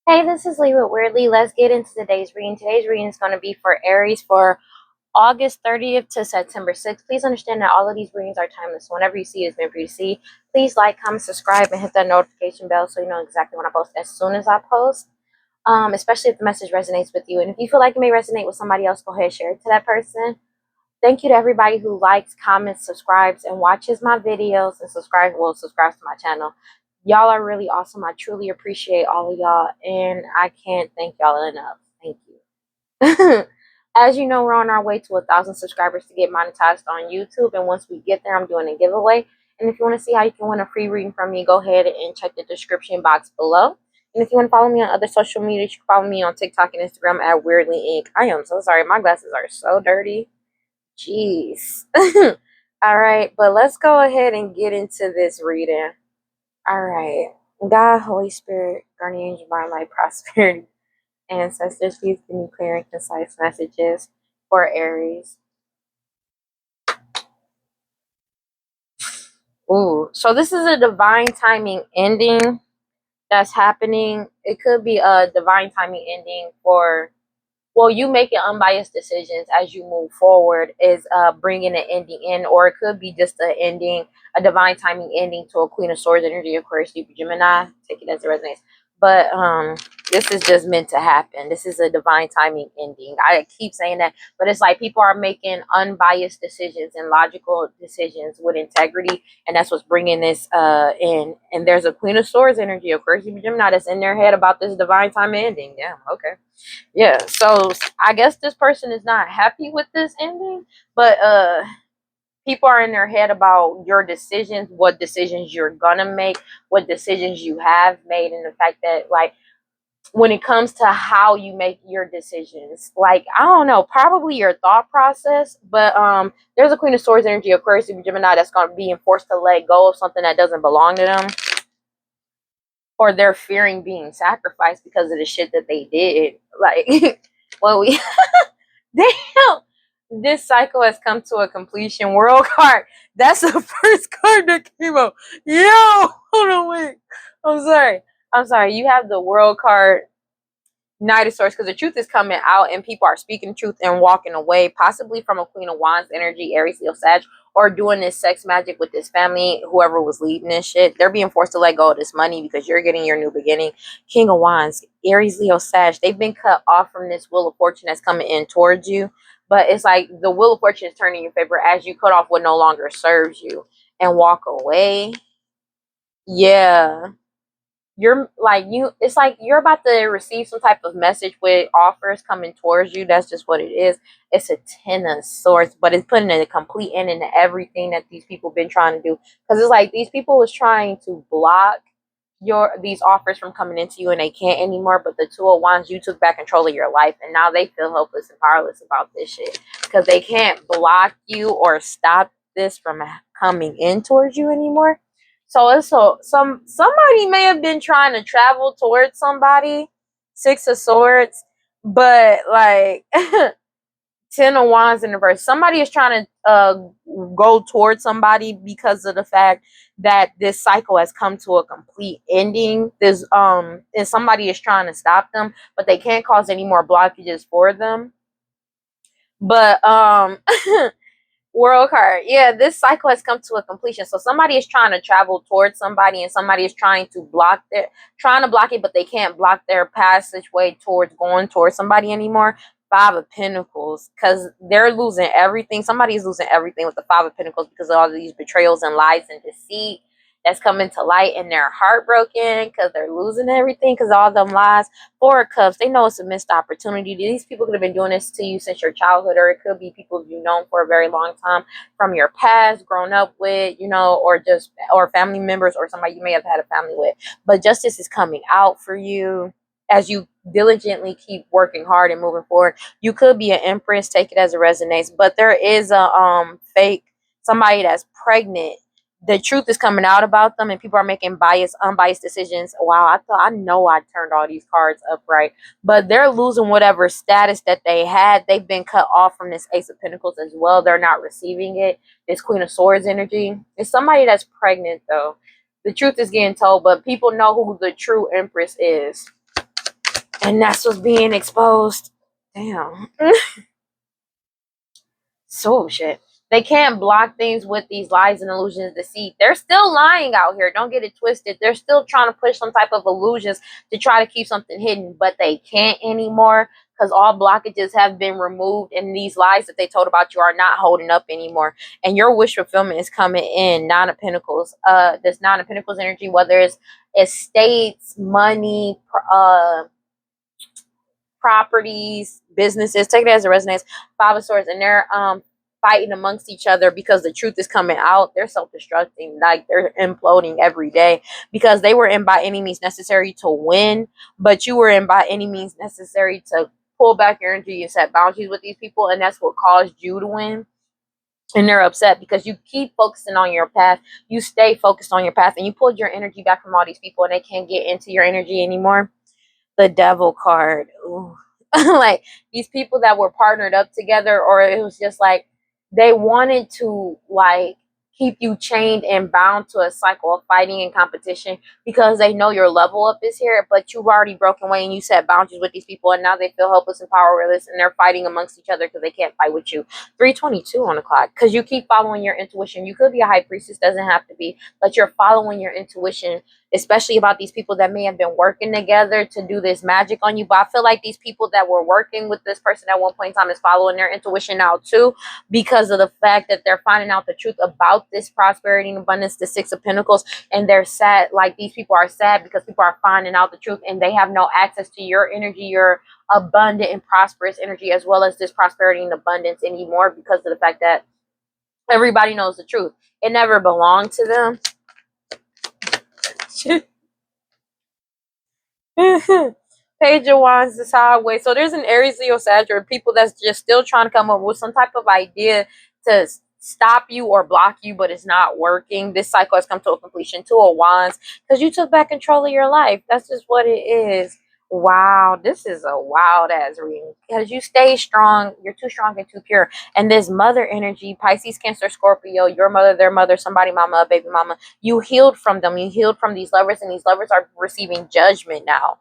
Hey, this is Lee with WeirdLee. Let's get into today's reading. Today's reading is going to be for Aries for August 30th to September 6th. Please understand that all of these readings are timeless. Whenever you see it, it's meant for you to see. Please like, comment, subscribe, and hit that notification bell so you know exactly when I post as soon as I post, especially if the message resonates with you. And if you feel like it may resonate with somebody else, go ahead and share it to that person. Thank you to everybody who likes, comments, subscribes, and watches my videos and subscribes to my channel. Y'all are really awesome. I truly appreciate all of y'all, and I can't thank y'all enough. Thank you. As you know, we're on our way to 1,000 subscribers to get monetized on YouTube, and once we get there, I'm doing a giveaway. And if you want to see how you can win a free reading from me, go ahead and check the description box below. And if you want to follow me on other social media, you can follow me on TikTok and Instagram at WeirdLee Inc. I am so sorry. My glasses are so dirty. Jeez. All right, but let's go ahead and get into this reading. All right. God, Holy Spirit, guardian angel, divine light, prosperity, ancestors, please give me clear and concise messages for Aries. Ooh, so this is a divine timing ending that's happening. It could be a divine timing ending for, well, you making unbiased decisions as you move forward is bringing an ending in, or it could be just an ending, a divine timing ending to a Queen of Swords energy, Aquarius, Libra, Gemini. Take it as it resonates. But this is just meant to happen. This is a divine timing ending. I keep saying that, but it's like people are making unbiased decisions and logical decisions with integrity, and that's what's bringing this in. And there's a Queen of Swords energy, Aquarius, Libra, Gemini, that's in their head about this divine timing ending. Yeah, okay. Yeah, so I guess this person is not happy with this ending, but people are in their head about your decisions, what decisions you're gonna make, what decisions you have made, and the fact that, like, when it comes to how you make your decisions, like, I don't know, probably your thought process, but there's a Queen of Swords energy, Aquarius, Gemini, that's gonna be forced to let go of something that doesn't belong to them, or they're fearing being sacrificed because of the shit that they did. Like, well, we damn, this cycle has come to a completion. World card. That's the first card that came up. Yo, hold on, wait. I'm sorry. You have the world card, Knight of Swords, because the truth is coming out and people are speaking truth and walking away, possibly from a Queen of Wands energy, Aries, Leo, Sag, or doing this sex magic with this family, whoever was leading this shit. They're being forced to let go of this money because you're getting your new beginning. King of Wands, Aries, Leo, Sag, they've been cut off from this wheel of fortune that's coming in towards you. But it's like the wheel of fortune is turning in your favor as you cut off what no longer serves you and walk away. Yeah, it's like you're about to receive some type of message with offers coming towards you. That's just what it is. It's a 10 of Swords, but it's putting a complete end into everything that these people been trying to do, because it's like these people was trying to block these offers from coming into you, and they can't anymore. But the Two of Wands, you took back control of your life, and now they feel helpless and powerless about this shit because they can't block you or stop this from coming in towards you anymore. So somebody may have been trying to travel towards somebody, Six of Swords, but like 10 of Wands in reverse. Somebody is trying to go towards somebody because of the fact that this cycle has come to a complete ending. And somebody is trying to stop them, but they can't cause any more blockages for them. But world card, yeah, this cycle has come to a completion. So somebody is trying to travel towards somebody, and somebody is trying to block it, but they can't block their passageway towards going towards somebody anymore. Five of Pentacles, because they're losing everything. Somebody's losing everything with the Five of Pentacles because of all of these betrayals and lies and deceit that's coming to light, and they're heartbroken because they're losing everything because all them lies. Four of Cups, they know it's a missed opportunity. These people could have been doing this to you since your childhood, or it could be people you've known for a very long time from your past, grown up with, or family members, or somebody you may have had a family with. But justice is coming out for you as you diligently keep working hard and moving forward. You could be an Empress, take it as it resonates, but there is a fake somebody that's pregnant. The truth is coming out about them, and people are making unbiased decisions. Wow, I know I turned all these cards up right, but they're losing whatever status that they had. They've been cut off from this Ace of Pentacles as well. They're not receiving it. This Queen of Swords energy. It's somebody that's pregnant though. The truth is getting told, but people know who the true Empress is. And that's what's being exposed. Damn. So shit. They can't block things with these lies and illusions, deceit. They're still lying out here. Don't get it twisted. They're still trying to push some type of illusions to try to keep something hidden, but they can't anymore because all blockages have been removed, and these lies that they told about you are not holding up anymore. And your wish fulfillment is coming in. Nine of Pentacles. This Nine of Pentacles energy, whether it's estates, money, properties, businesses, take it as it resonates. Five of Swords, and they're fighting amongst each other because the truth is coming out. They're self-destructing, like they're imploding every day because they were in by any means necessary to win, but you were in by any means necessary to pull back your energy and set boundaries with these people, and that's what caused you to win. And they're upset because you keep focusing on your path. You stay focused on your path, and you pulled your energy back from all these people, and they can't get into your energy anymore. The Devil card. Ooh. Like these people that were partnered up together, or it was just like they wanted to like keep you chained and bound to a cycle of fighting and competition because they know your level up is here, but you've already broken away and you set boundaries with these people, and now they feel helpless and powerless, and they're fighting amongst each other because they can't fight with you. 322 on the clock because you keep following your intuition. You could be a high priestess, doesn't have to be, but you're following your intuition, especially about these people that may have been working together to do this magic on you. But I feel like these people that were working with this person at one point in time is following their intuition now too, because of the fact that they're finding out the truth about this prosperity and abundance, the Six of Pentacles, and they're sad. Like these people are sad because people are finding out the truth and they have no access to your energy, your abundant and prosperous energy, as well as this prosperity and abundance anymore, because of the fact that everybody knows the truth. It never belonged to them. Page of Wands, the sideways. So there's an Aries, Leo, Sagittarius, people that's just still trying to come up with some type of idea to stop you or block you, but it's not working. This cycle has come to a completion. Two of Wands, because you took back control of your life. That's just what it is. Wow, this is a wild ass reading because you stay strong. You're too strong and too pure. And this mother energy, Pisces, Cancer, Scorpio, your mother, their mother, somebody, mama, a baby mama, you healed from them. You healed from these lovers, and these lovers are receiving judgment now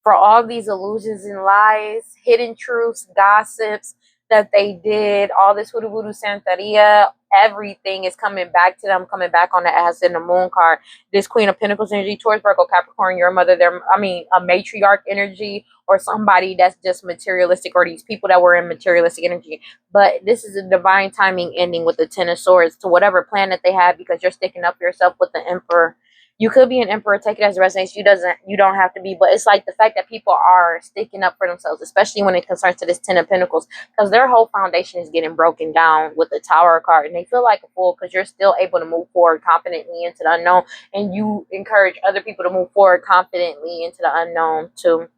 for all these illusions and lies, hidden truths, gossips that they did, all this hoodoo voodoo santeria, everything is coming back to them, coming back on the ass in the moon card. This Queen of Pentacles energy, Taurus, Virgo, Capricorn, your mother, a matriarch energy, or somebody that's just materialistic, or these people that were in materialistic energy. But this is a divine timing ending with the Ten of Swords to whatever plan that they had, because you're sticking up for yourself with the Emperor. You could be an emperor, take it as a resonates. You don't have to be, but it's like the fact that people are sticking up for themselves, especially when it concerns to this Ten of Pentacles, because their whole foundation is getting broken down with the Tower card, and they feel like a fool because you're still able to move forward confidently into the unknown, and you encourage other people to move forward confidently into the unknown too.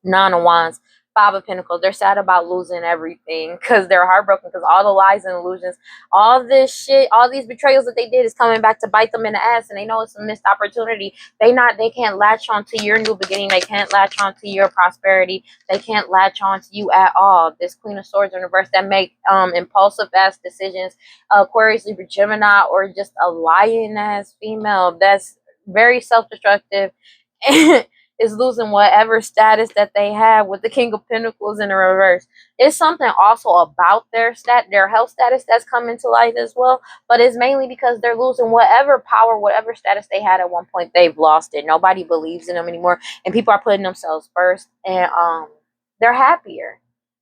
Nine of Wands, Five of Pentacles. They're sad about losing everything because they're heartbroken because all the lies and illusions, all this shit, all these betrayals that they did is coming back to bite them in the ass, and they know it's a missed opportunity. They can't latch on to your new beginning. They can't latch on to your prosperity. They can't latch on to you at all. This Queen of Swords in reverse that make impulsive ass decisions, Aquarius, Libra, Gemini, or just a lying ass female that's very self-destructive is losing whatever status that they have with the King of Pentacles in the reverse. It's something also about their health status that's coming to light as well, but it's mainly because they're losing whatever power, whatever status they had at one point. They've lost it. Nobody believes in them anymore, and people are putting themselves first, and they're happier.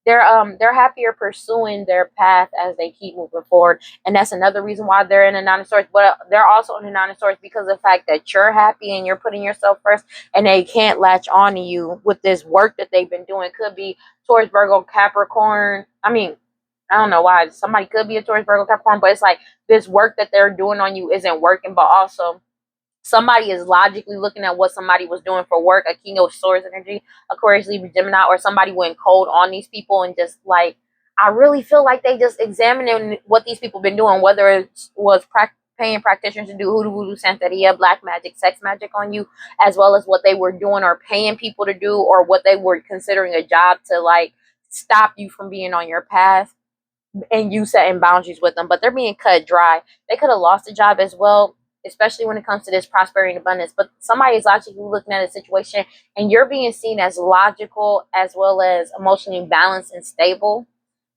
They're happier pursuing their path as they keep moving forward, and that's another reason why they're in the Nine of Swords. But they're also in the Nine of Swords because of the fact that you're happy and you're putting yourself first, and they can't latch on to you with this work that they've been doing. Could be Taurus, Virgo, Capricorn. I mean, I don't know why somebody could be a Taurus, Virgo, Capricorn, but it's like this work that they're doing on you isn't working, but also somebody is logically looking at what somebody was doing for work, a King of Swords energy, Aquarius, Libra, Gemini, or somebody went cold on these people and just like, I really feel like they just examining what these people been doing, whether it was paying practitioners to do hoodoo voodoo santeria, black magic, sex magic on you, as well as what they were doing or paying people to do, or what they were considering a job to like stop you from being on your path, and you setting boundaries with them. But they're being cut dry. They could have lost a job as well. especially when it comes to this prosperity and abundance. But somebody is logically looking at a situation, and you're being seen as logical as well as emotionally balanced and stable,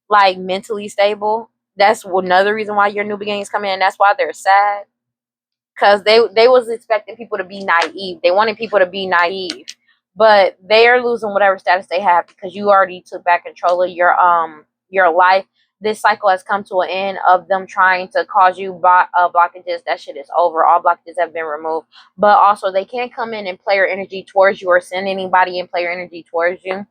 like mentally stable. That's another reason why your new beginnings come in. That's why they're sad, because they was expecting people to be naive. They wanted people to be naive, but they are losing whatever status they have because you already took back control of your life. This cycle has come to an end of them trying to cause you blockages. That shit is over. All blockages have been removed. But also, they can't come in and play your energy towards you or send anybody and play your energy towards you.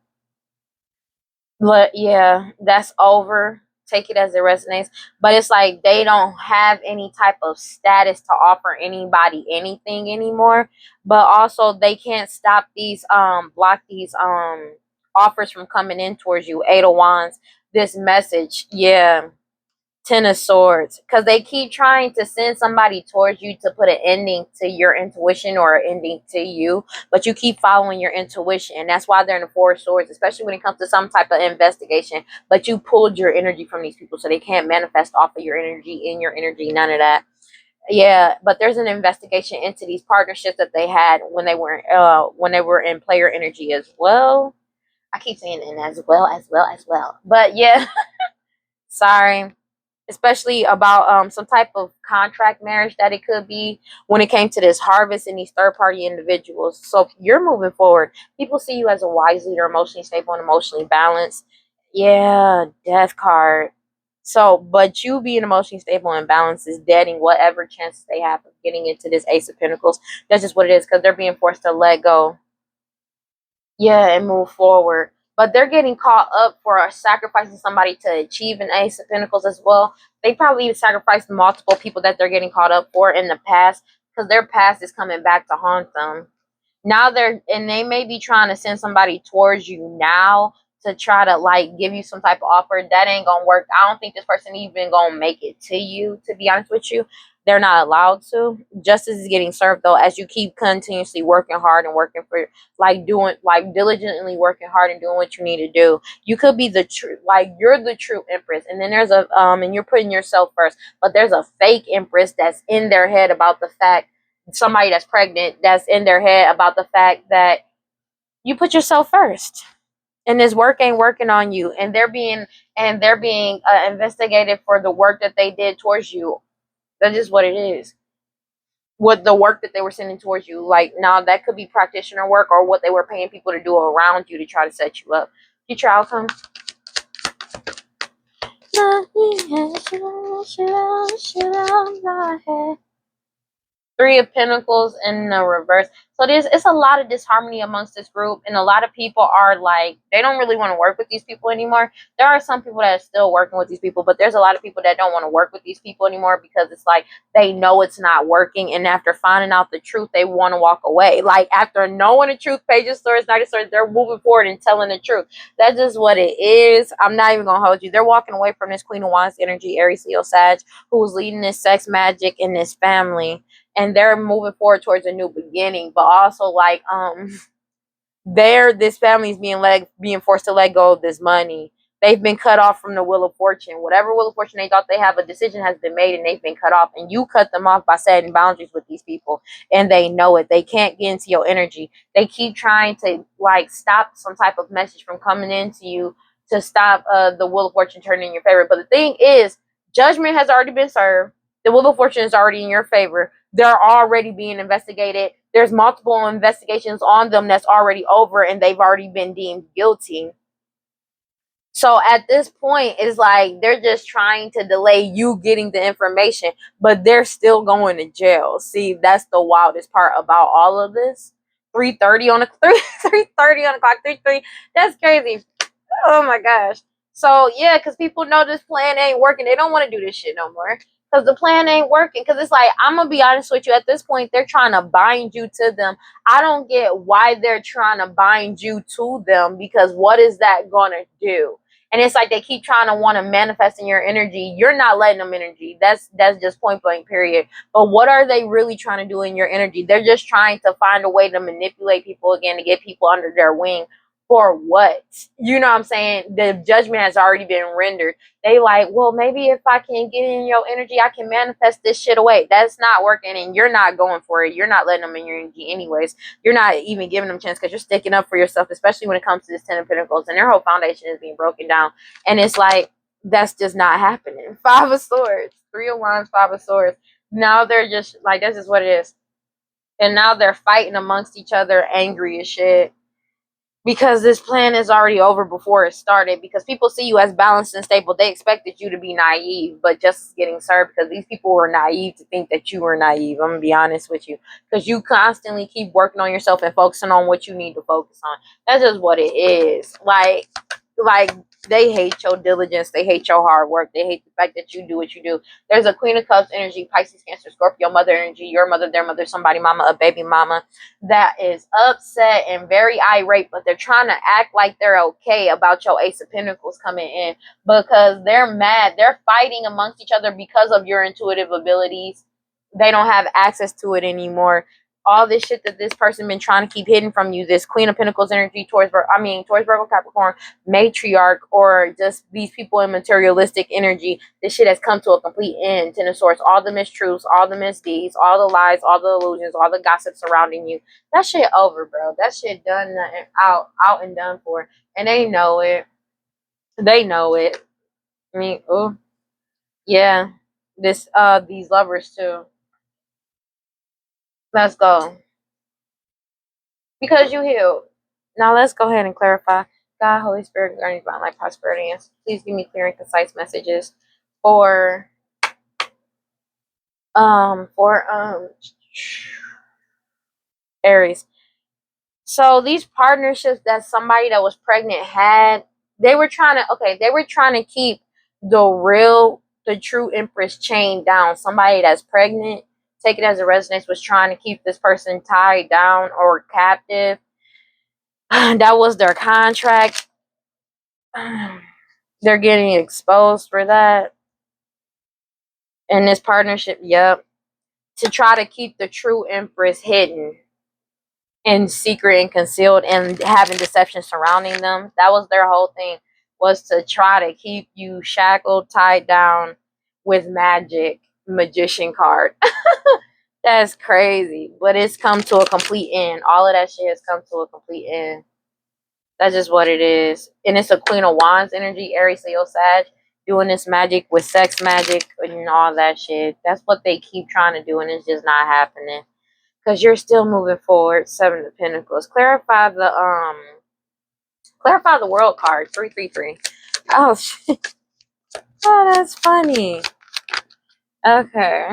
But yeah, that's over. Take it as it resonates. But it's like they don't have any type of status to offer anybody anything anymore. But also they can't stop these block these offers from coming in towards you. Eight of Wands. This message. Yeah. Ten of Swords, because they keep trying to send somebody towards you to put an ending to your intuition or an ending to you, but you keep following your intuition, and that's why they're in the Four of Swords, especially when it comes to some type of investigation. But you pulled your energy from these people, so they can't manifest off of your energy, in your energy, none of that. Yeah, but there's an investigation into these partnerships that they had when they were in player energy as well. I keep saying and as well. But yeah, sorry, especially about some type of contract marriage that it could be when it came to this harvest and these third party individuals. So if you're moving forward, people see you as a wise leader, emotionally stable and emotionally balanced. Yeah, death card. So, but you being emotionally stable and balanced is deading whatever chances they have of getting into this Ace of Pentacles. That's just what it is, because they're being forced to let go. Yeah, and move forward. But they're getting caught up for sacrificing somebody to achieve an Ace of Pentacles as well. They probably sacrificed multiple people that they're getting caught up for in the past, because their past is coming back to haunt them. Now they may be trying to send somebody towards you now to try to like give you some type of offer. That ain't gonna work. I don't think this person even gonna make it to you, to be honest with you. They're not allowed to. Justice is getting served though, as you keep continuously working hard and working for, like, doing, like, diligently working hard and doing what you need to do. You could be the true, like, you're the true empress, and then there's a and you're putting yourself first, but there's a fake empress that's in their head about the fact, somebody that's pregnant, that's in their head about the fact that you put yourself first, and this work ain't working on you, and they're being investigated for the work that they did towards you. That's just what it is. With the work that they were sending towards you, like, now that could be practitioner work or what they were paying people to do around you to try to set you up. Future outcome. Three of Pentacles in the reverse. So it's a lot of disharmony amongst this group, and a lot of people are like, they don't really want to work with these people anymore. There are some people that are still working with these people, but there's a lot of people that don't want to work with these people anymore because it's like they know it's not working, and after finding out the truth, they want to walk away. Like, after knowing the truth, pages, stories, night stories, they're moving forward and telling the truth. That's just what it is. I'm not even gonna hold you. They're walking away from this Queen of Wands energy, Aries, Leo, Sag, who was leading this sex magic in this family, and they're moving forward towards a new beginning. But also, like, this family is being forced to let go of this money. They've been cut off from the Wheel of Fortune. Whatever Wheel of Fortune they thought they have, a decision has been made and they've been cut off, and you cut them off by setting boundaries with these people, and they know it. They can't get into your energy. They keep trying to, like, stop some type of message from coming into you to stop the Wheel of Fortune turning in your favor. But the thing is, judgment has already been served. The Wheel of Fortune is already in your favor. They're already being investigated. There's multiple investigations on them that's already over, and they've already been deemed guilty. So at this point, it's like they're just trying to delay you getting the information, but they're still going to jail. See, that's the wildest part about all of this. 3:30 on the 3:30 on the clock, 3:30. That's crazy. Oh my gosh. So yeah, because people know this plan ain't working. They don't want to do this shit no more, because the plan ain't working. Because it's like, I'm gonna be honest with you, at this point they're trying to bind you to them. I don't get why they're trying to bind you to them, because what is that gonna do? And it's like they keep trying to want to manifest in your energy. You're not letting them energy. That's just point blank period. But what are they really trying to do in your energy? They're just trying to find a way to manipulate people again, to get people under their wing for what? You know what I'm saying? The judgment has already been rendered. They like, well, maybe if I can get in your energy, I can manifest this shit away. That's not working, and you're not going for it. You're not letting them in your energy anyways. You're not even giving them a chance because you're sticking up for yourself, especially when it comes to this Ten of Pentacles, and their whole foundation is being broken down. And it's like, that's just not happening. Five of Swords, Three of Wands, Five of Swords. Now they're just like, this is what it is. And now they're fighting amongst each other, angry as shit. Because this plan is already over before it started. Because people see you as balanced and stable. They expected you to be naive, but just getting served. Because these people were naive to think that you were naive. I'm going to be honest with you. Because you constantly keep working on yourself and focusing on what you need to focus on. That's just what it is. Like they hate your diligence. They hate your hard work. They hate the fact that you do what you do. There's a Queen of Cups energy, Pisces, Cancer, Scorpio, mother energy, your mother, their mother, somebody mama, a baby mama that is upset and very irate, but they're trying to act like they're okay about your Ace of Pentacles coming in because they're mad. They're fighting amongst each other because of your intuitive abilities. They don't have access to it anymore. All this shit that this person been trying to keep hidden from you, this Queen of Pentacles energy, Taurus, Virgo, Capricorn, matriarch, or just these people in materialistic energy, this shit has come to a complete end. Ten of Swords, all the mistruths, all the misdeeds, all the lies, all the illusions, all the gossip surrounding you. That shit over, bro. That shit done, nothing, out and done for. And they know it. They know it. I mean, oh, yeah. These lovers too. Let's go. Because you healed. Now let's go ahead and clarify. God, Holy Spirit, guardian divine life, prosperity, and please give me clear and concise messages for Aries. So these partnerships that somebody that was pregnant had, they were trying to keep the true Empress chain down. Somebody that's pregnant, take it as a resonance, was trying to keep this person tied down or captive. That was their contract. They're getting exposed for that. And this partnership, yep, to try to keep the true Empress hidden and secret and concealed and having deception surrounding them. That was their whole thing, was to try to keep you shackled, tied down with magic, magician card. That's crazy. But it's come to a complete end. All of that shit has come to a complete end. That's just what it is. And it's a Queen of Wands energy, Aries, Leo, Sag, doing this magic with sex magic and all that shit. That's what they keep trying to do, and it's just not happening. Because you're still moving forward. Seven of Pentacles. Clarify the world card. 333. Oh shit. Oh, that's funny. Okay.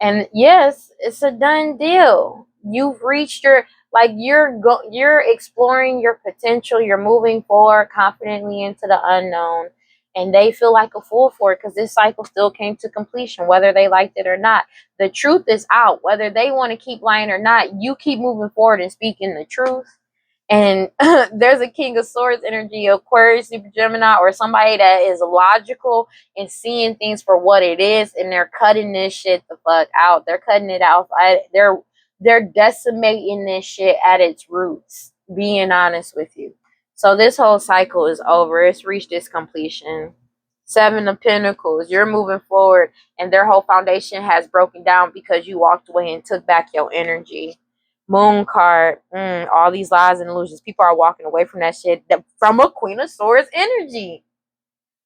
And yes, it's a done deal. You've reached your, like, you're exploring your potential. You're moving forward confidently into the unknown. And they feel like a fool for it because this cycle still came to completion, whether they liked it or not. The truth is out. Whether they want to keep lying or not, you keep moving forward and speaking the truth. And there's a King of Swords energy, Aquarius, Super Gemini, or somebody that is logical and seeing things for what it is, and they're cutting this shit the fuck out. They're cutting it out. They're decimating this shit at its roots, being honest with you. So this whole cycle is over. It's reached its completion. Seven of Pentacles. You're moving forward, and their whole foundation has broken down because you walked away and took back your energy. Moon card. All these lies and illusions. People are walking away from that shit from a Queen of Swords energy.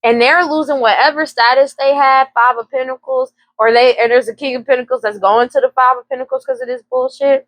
And they're losing whatever status they had, Five of Pentacles, and there's a King of Pentacles that's going to the Five of Pentacles because of this bullshit.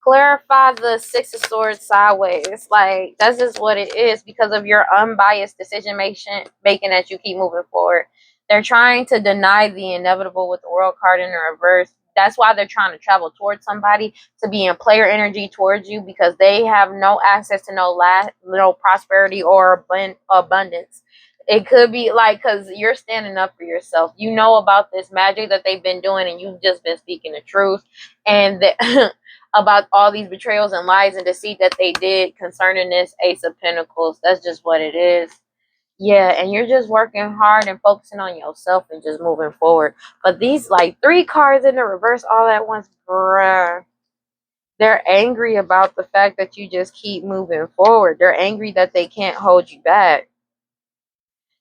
Clarify the Six of Swords sideways. Like, that's just what it is because of your unbiased decision making as you keep moving forward. They're trying to deny the inevitable with the World card in the reverse. That's why they're trying to travel towards somebody, to be in player energy towards you, because they have no access to no prosperity or abundance. It could be like, because you're standing up for yourself. You know about this magic that they've been doing, and you've just been speaking the truth. And about all these betrayals and lies and deceit that they did concerning this Ace of Pentacles. That's just what it is. Yeah, and you're just working hard and focusing on yourself and just moving forward. But these, like, three cards in the reverse all at once, bruh. They're angry about the fact that you just keep moving forward. They're angry that they can't hold you back.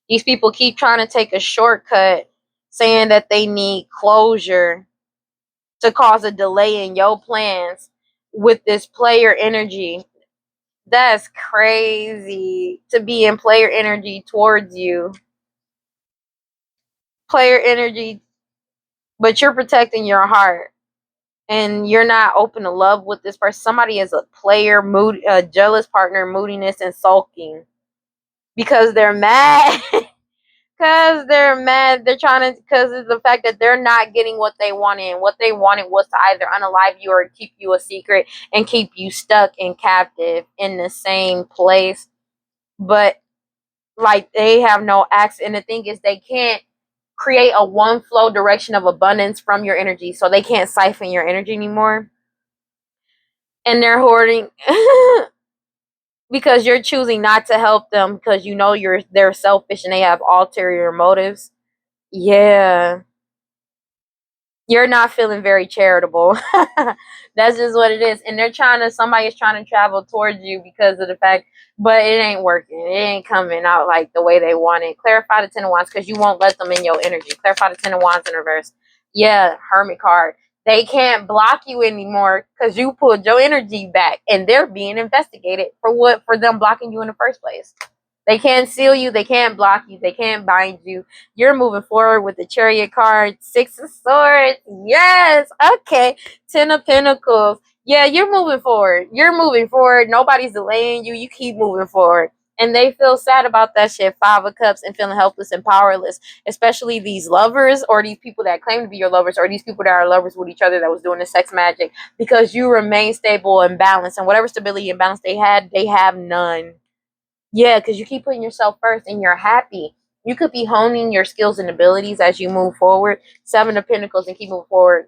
These people keep trying to take a shortcut, saying that they need closure to cause a delay in your plans with this player energy. That's crazy to be in player energy towards you. Player energy, but you're protecting your heart and you're not open to love with this person. Somebody is a player, mood, a jealous partner, moodiness, and sulking because they're mad. Because they're mad. They're trying to, because of the fact that they're not getting what they wanted. And what they wanted was to either unalive you or keep you a secret and keep you stuck and captive in the same place. But, like, they have no access. And the thing is, they can't create a one flow direction of abundance from your energy. So they can't siphon your energy anymore. And they're hoarding because you're choosing not to help them because you know they're selfish and they have ulterior motives. Yeah. You're not feeling very charitable. That's just what it is. And somebody is trying to travel towards you because of the fact, but it ain't working. It ain't coming out like the way they want it. Clarify the Ten of Wands because you won't let them in your energy. Clarify the Ten of Wands in reverse. Yeah, Hermit card. They can't block you anymore because you pulled your energy back and they're being investigated for them blocking you in the first place. They can't seal you. They can't block you. They can't bind you. You're moving forward with the Chariot card. Six of Swords. Yes. Okay. Ten of Pentacles. Yeah, you're moving forward. You're moving forward. Nobody's delaying you. You keep moving forward. And they feel sad about that shit. Five of Cups and feeling helpless and powerless. Especially these lovers or these people that claim to be your lovers or these people that are lovers with each other that was doing the sex magic. Because you remain stable and balanced. And whatever stability and balance they had, they have none. Yeah, because you keep putting yourself first and you're happy. You could be honing your skills and abilities as you move forward. Seven of Pentacles and keep moving forward.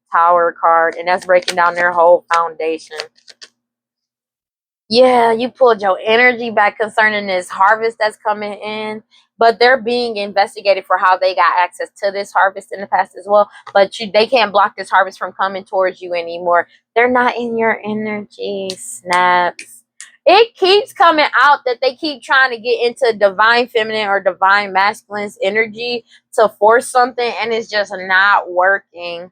Tower card, and that's breaking down their whole foundation. Yeah, you pulled your energy back concerning this harvest that's coming in, but they're being investigated for how they got access to this harvest in the past as well. But they can't block this harvest from coming towards you anymore. They're not in your energy. Snaps. It keeps coming out that they keep trying to get into divine feminine or divine masculine's energy to force something, and it's just not working.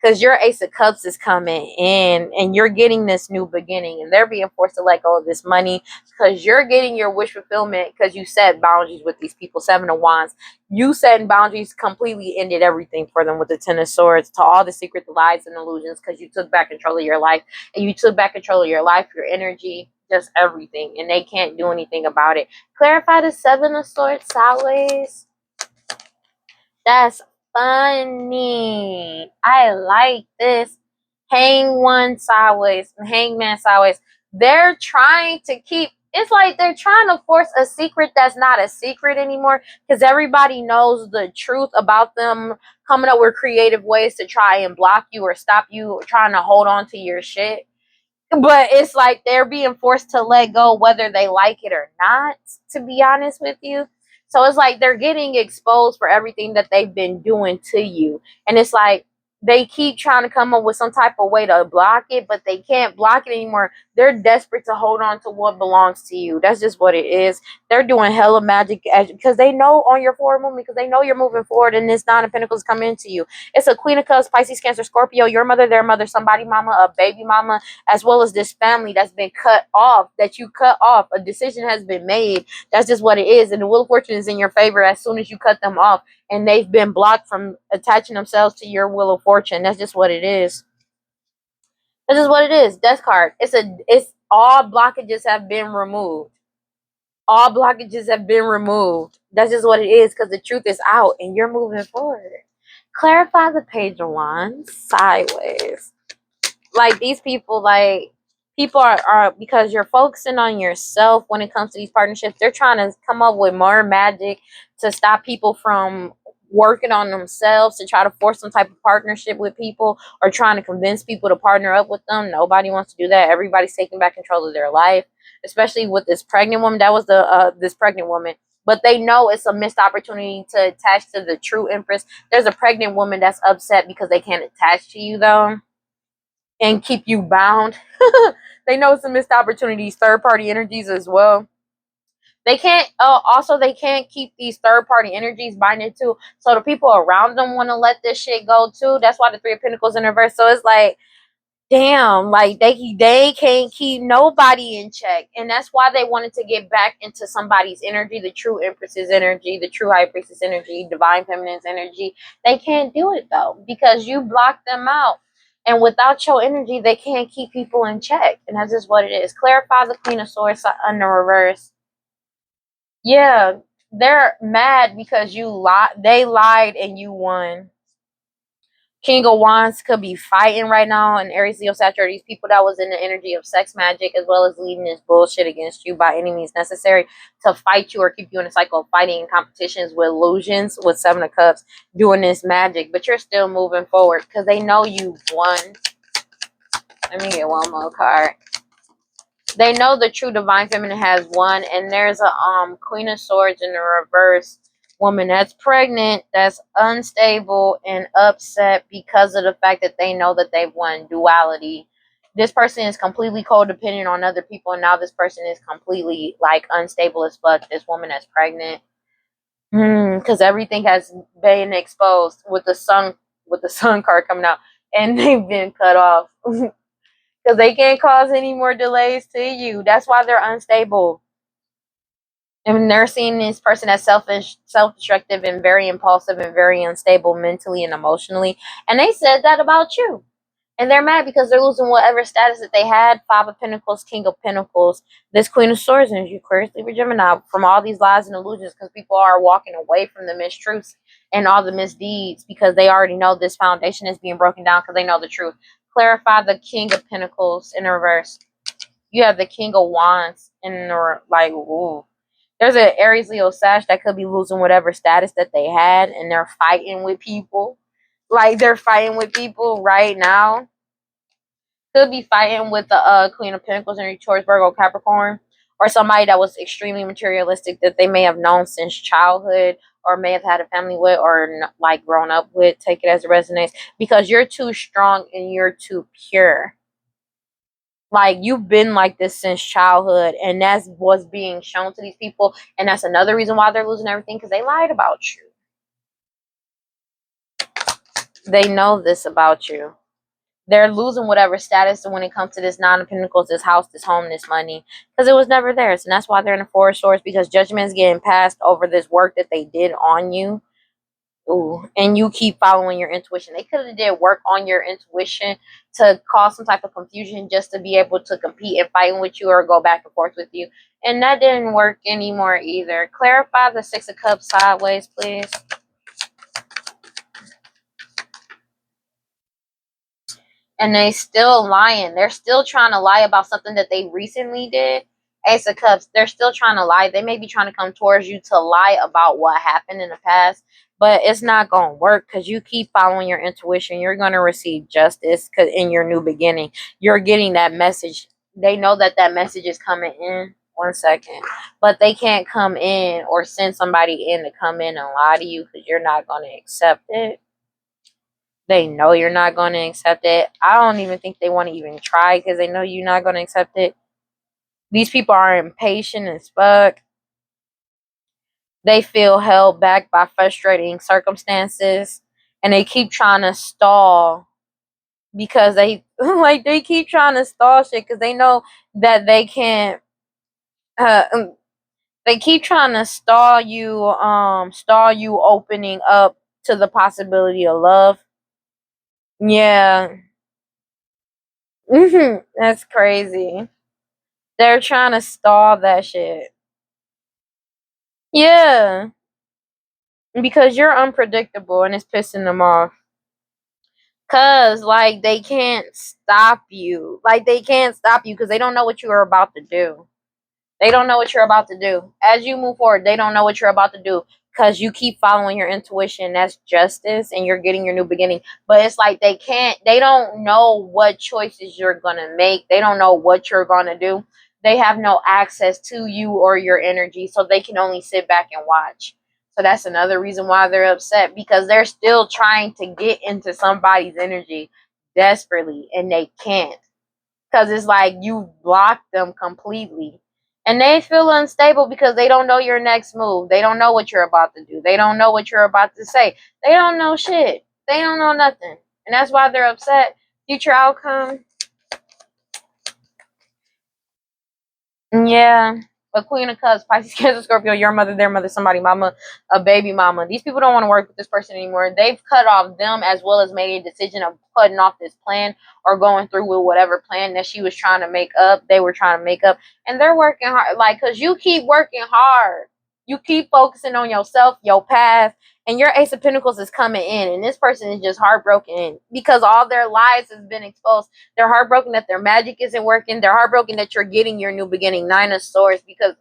Because your Ace of Cups is coming in and you're getting this new beginning and they're being forced to let go of this money because you're getting your wish fulfillment because you set boundaries with these people. Seven of Wands. You setting boundaries completely ended everything for them with the Ten of Swords to all the secret lies and illusions because you took back control of your life and you took back control of your life, your energy, just everything. And they can't do anything about it. Clarify the Seven of Swords sideways. That's funny. I like this. Hang one sideways, hangman sideways. They're trying to keep, it's like they're trying to force a secret that's not a secret anymore because everybody knows the truth about them coming up with creative ways to try and block you or stop you or trying to hold on to your shit. But it's like they're being forced to let go whether they like it or not, to be honest with you. So it's like they're getting exposed for everything that they've been doing to you. And it's like they keep trying to come up with some type of way to block it, but they can't block it anymore. They're desperate to hold on to what belongs to you. That's just what it is. They're doing hella magic because they know on your forward movement, because they know you're moving forward and this Nine of Pentacles coming into you. It's a Queen of Cups, Pisces, Cancer, Scorpio, your mother, their mother, somebody mama, a baby mama, as well as this family that's been cut off, that you cut off. A decision has been made. That's just what it is. And the Wheel of Fortune is in your favor as soon as you cut them off. And they've been blocked from attaching themselves to your Wheel of Fortune. That's just what it is. That's just what it is. Death card. It's all blockages have been removed. All blockages have been removed. That's just what it is because the truth is out and you're moving forward. Clarify the Page of Wands sideways. Like these people, like people are because you're focusing on yourself when it comes to these partnerships. They're trying to come up with more magic to stop people from working on themselves, to try to force some type of partnership with people or trying to convince people to partner up with them. Nobody wants to do that. Everybody's taking back control of their life, especially with this pregnant woman. That was this pregnant woman. But they know it's a missed opportunity to attach to the true Empress. There's a pregnant woman that's upset because they can't attach to you though. and keep you bound. They know some missed opportunities, third party energies as well. They can't also they can't keep these third party energies binded too. So the people around them want to let this shit go too. That's why the Three of Pentacles in reverse. So it's like, damn, like they can't keep nobody in check. And that's why they wanted to get back into somebody's energy, the true Empress's energy, the true High Priestess energy, Divine Feminine's energy. They can't do it though, because you blocked them out. And without your energy, they can't keep people in check. And that's just what it is. Clarify the Queen of Swords in the reverse. Yeah, they're mad because you lied. They lied and you won. King of Wands could be fighting right now, and Aries, Leo, Sagittarius, people that was in the energy of sex magic, as well as leading this bullshit against you by any means necessary to fight you or keep you in a cycle of fighting and competitions with illusions, with Seven of Cups, doing this magic. But you're still moving forward because they know you won. Let me get one more card. They know the true Divine Feminine has won, and there's a Queen of Swords in the reverse. Woman that's pregnant, that's unstable and upset because of the fact that they know that they've won. Duality. This person is completely codependent on other people, and now this person is completely like unstable as fuck. This woman that's pregnant, because everything has been exposed with the sun card coming out, and they've been cut off. Because they can't cause any more delays to you. That's why they're unstable. And they're seeing this person as selfish, self-destructive, and very impulsive and very unstable mentally and emotionally. And they said that about you. And they're mad because they're losing whatever status that they had. Five of Pentacles, King of Pentacles, this Queen of Swords, and Aquarius, Libra, Gemini, from all these lies and illusions, because people are walking away from the mistruths and all the misdeeds because they already know this foundation is being broken down because they know the truth. Clarify the King of Pentacles in reverse. You have the King of Wands in the, like, ooh. There's an Aries, Leo, Sag that could be losing whatever status that they had, and they're fighting with people. Like, they're fighting with people right now. Could be fighting with the Queen of Pentacles in Taurus, Virgo, Capricorn, or somebody that was extremely materialistic that they may have known since childhood, or may have had a family with, or like grown up with. Take it as it resonates, because you're too strong and you're too pure. Like, you've been like this since childhood, and that's what's being shown to these people, and that's another reason why they're losing everything, because they lied about you. They know this about you. They're losing whatever status when it comes to this Nine of Pentacles, this house, this home, this money, because it was never theirs. And that's why they're in the Four of Swords, because judgment is getting passed over this work that they did on you. Ooh, and you keep following your intuition. They could have did work on your intuition to cause some type of confusion just to be able to compete and fight with you or go back and forth with you. And that didn't work anymore either. Clarify the Six of Cups sideways, please. And they still lying. They're still trying to lie about something that they recently did. Ace of Cups, they're still trying to lie. They may be trying to come towards you to lie about what happened in the past, but it's not going to work because you keep following your intuition. You're going to receive justice in your new beginning. You're getting that message. They know that that message is coming in. One second. But they can't come in or send somebody in to come in and lie to you because you're not going to accept it. They know you're not going to accept it. I don't even think they want to even try because they know you're not going to accept it. These people are impatient as fuck. They feel held back by frustrating circumstances. And they keep trying to stall because they like they keep trying to stall shit because they know that they can't they keep trying to stall you opening up to the possibility of love. Yeah. That's crazy. They're trying to stall that shit. Yeah. Because you're unpredictable and it's pissing them off. Cause like they can't stop you. Like they can't stop you because they don't know what you are about to do. They don't know what you're about to do. As you move forward, they don't know what you're about to do because you keep following your intuition. That's justice and you're getting your new beginning. But it's like they don't know what choices you're going to make. They don't know what you're going to do. They have no access to you or your energy, so they can only sit back and watch. So that's another reason why they're upset, because they're still trying to get into somebody's energy desperately and they can't. Because it's like you blocked them completely. And they feel unstable because they don't know your next move. They don't know what you're about to do. They don't know what you're about to say. They don't know shit. They don't know nothing. And that's why they're upset. Future outcome. Yeah. A Queen of Cups, Pisces, Cancer, Scorpio, your mother, their mother, somebody, mama, a baby mama. These people don't want to work with this person anymore. They've cut off them as well as made a decision of cutting off this plan or going through with whatever plan that she was trying to make up. They were trying to make up. And they're working hard. Like, because you keep working hard. You keep focusing on yourself, your path, and your Ace of Pentacles is coming in. And this person is just heartbroken because all their lives has been exposed. They're heartbroken that their magic isn't working. They're heartbroken that you're getting your new beginning, 9 of Swords, because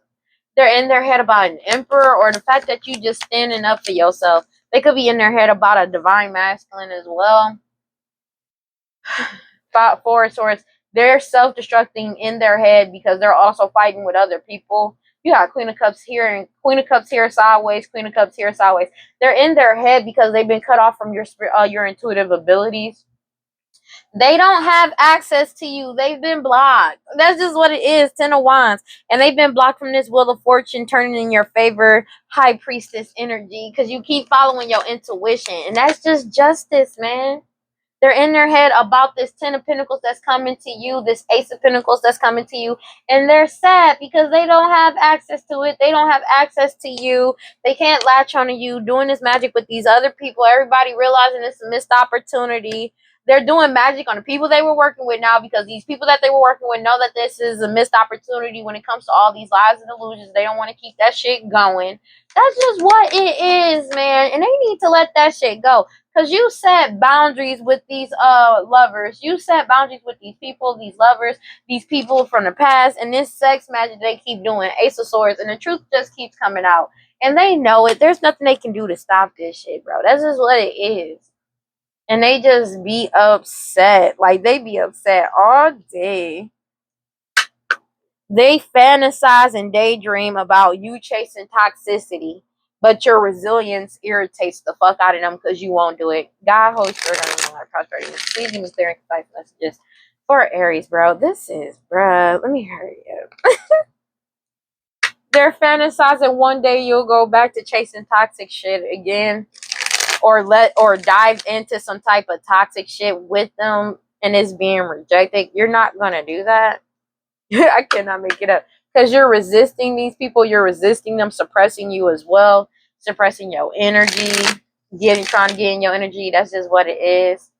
they're in their head about an emperor or the fact that you just standing up for yourself. They could be in their head about a divine masculine as well. 4 of Swords, they're self-destructing in their head because they're also fighting with other people. You got Queen of Cups here and Queen of Cups here sideways, Queen of Cups here sideways. They're in their head because they've been cut off from your intuitive abilities. They don't have access to you. They've been blocked. That's just what it is. 10 of Wands. And they've been blocked from this Wheel of Fortune turning in your favor, High Priestess energy, because you keep following your intuition. And that's just justice, man. They're in their head about this 10 of Pentacles that's coming to you, this Ace of Pentacles that's coming to you. And they're sad because they don't have access to it. They don't have access to you. They can't latch onto you doing this magic with these other people. Everybody realizing it's a missed opportunity. They're doing magic on the people they were working with now because these people that they were working with know that this is a missed opportunity when it comes to all these lies and illusions. They don't want to keep that shit going. That's just what it is, man. And they need to let that shit go. Because you set boundaries with these lovers. You set boundaries with these people, these lovers, these people from the past. And this sex magic they keep doing. Ace of Swords. And the truth just keeps coming out. And they know it. There's nothing they can do to stop this shit, bro. That's just what it is. And they just be upset. Like, they be upset all day. They fantasize and daydream about you chasing toxicity. But your resilience irritates the fuck out of them because you won't do it. God, Holy Spirit, I don't know, prosperity. Please give me clear and concise messages for Aries, bro. This is, bro. Let me hurry up. They're fantasizing one day you'll go back to chasing toxic shit again. Or dive into some type of toxic shit with them and it's being rejected. You're not gonna do that. I cannot make it up. Because you're resisting these people, you're resisting them, suppressing you as well, suppressing your energy, trying to get in your energy. That's just what it is.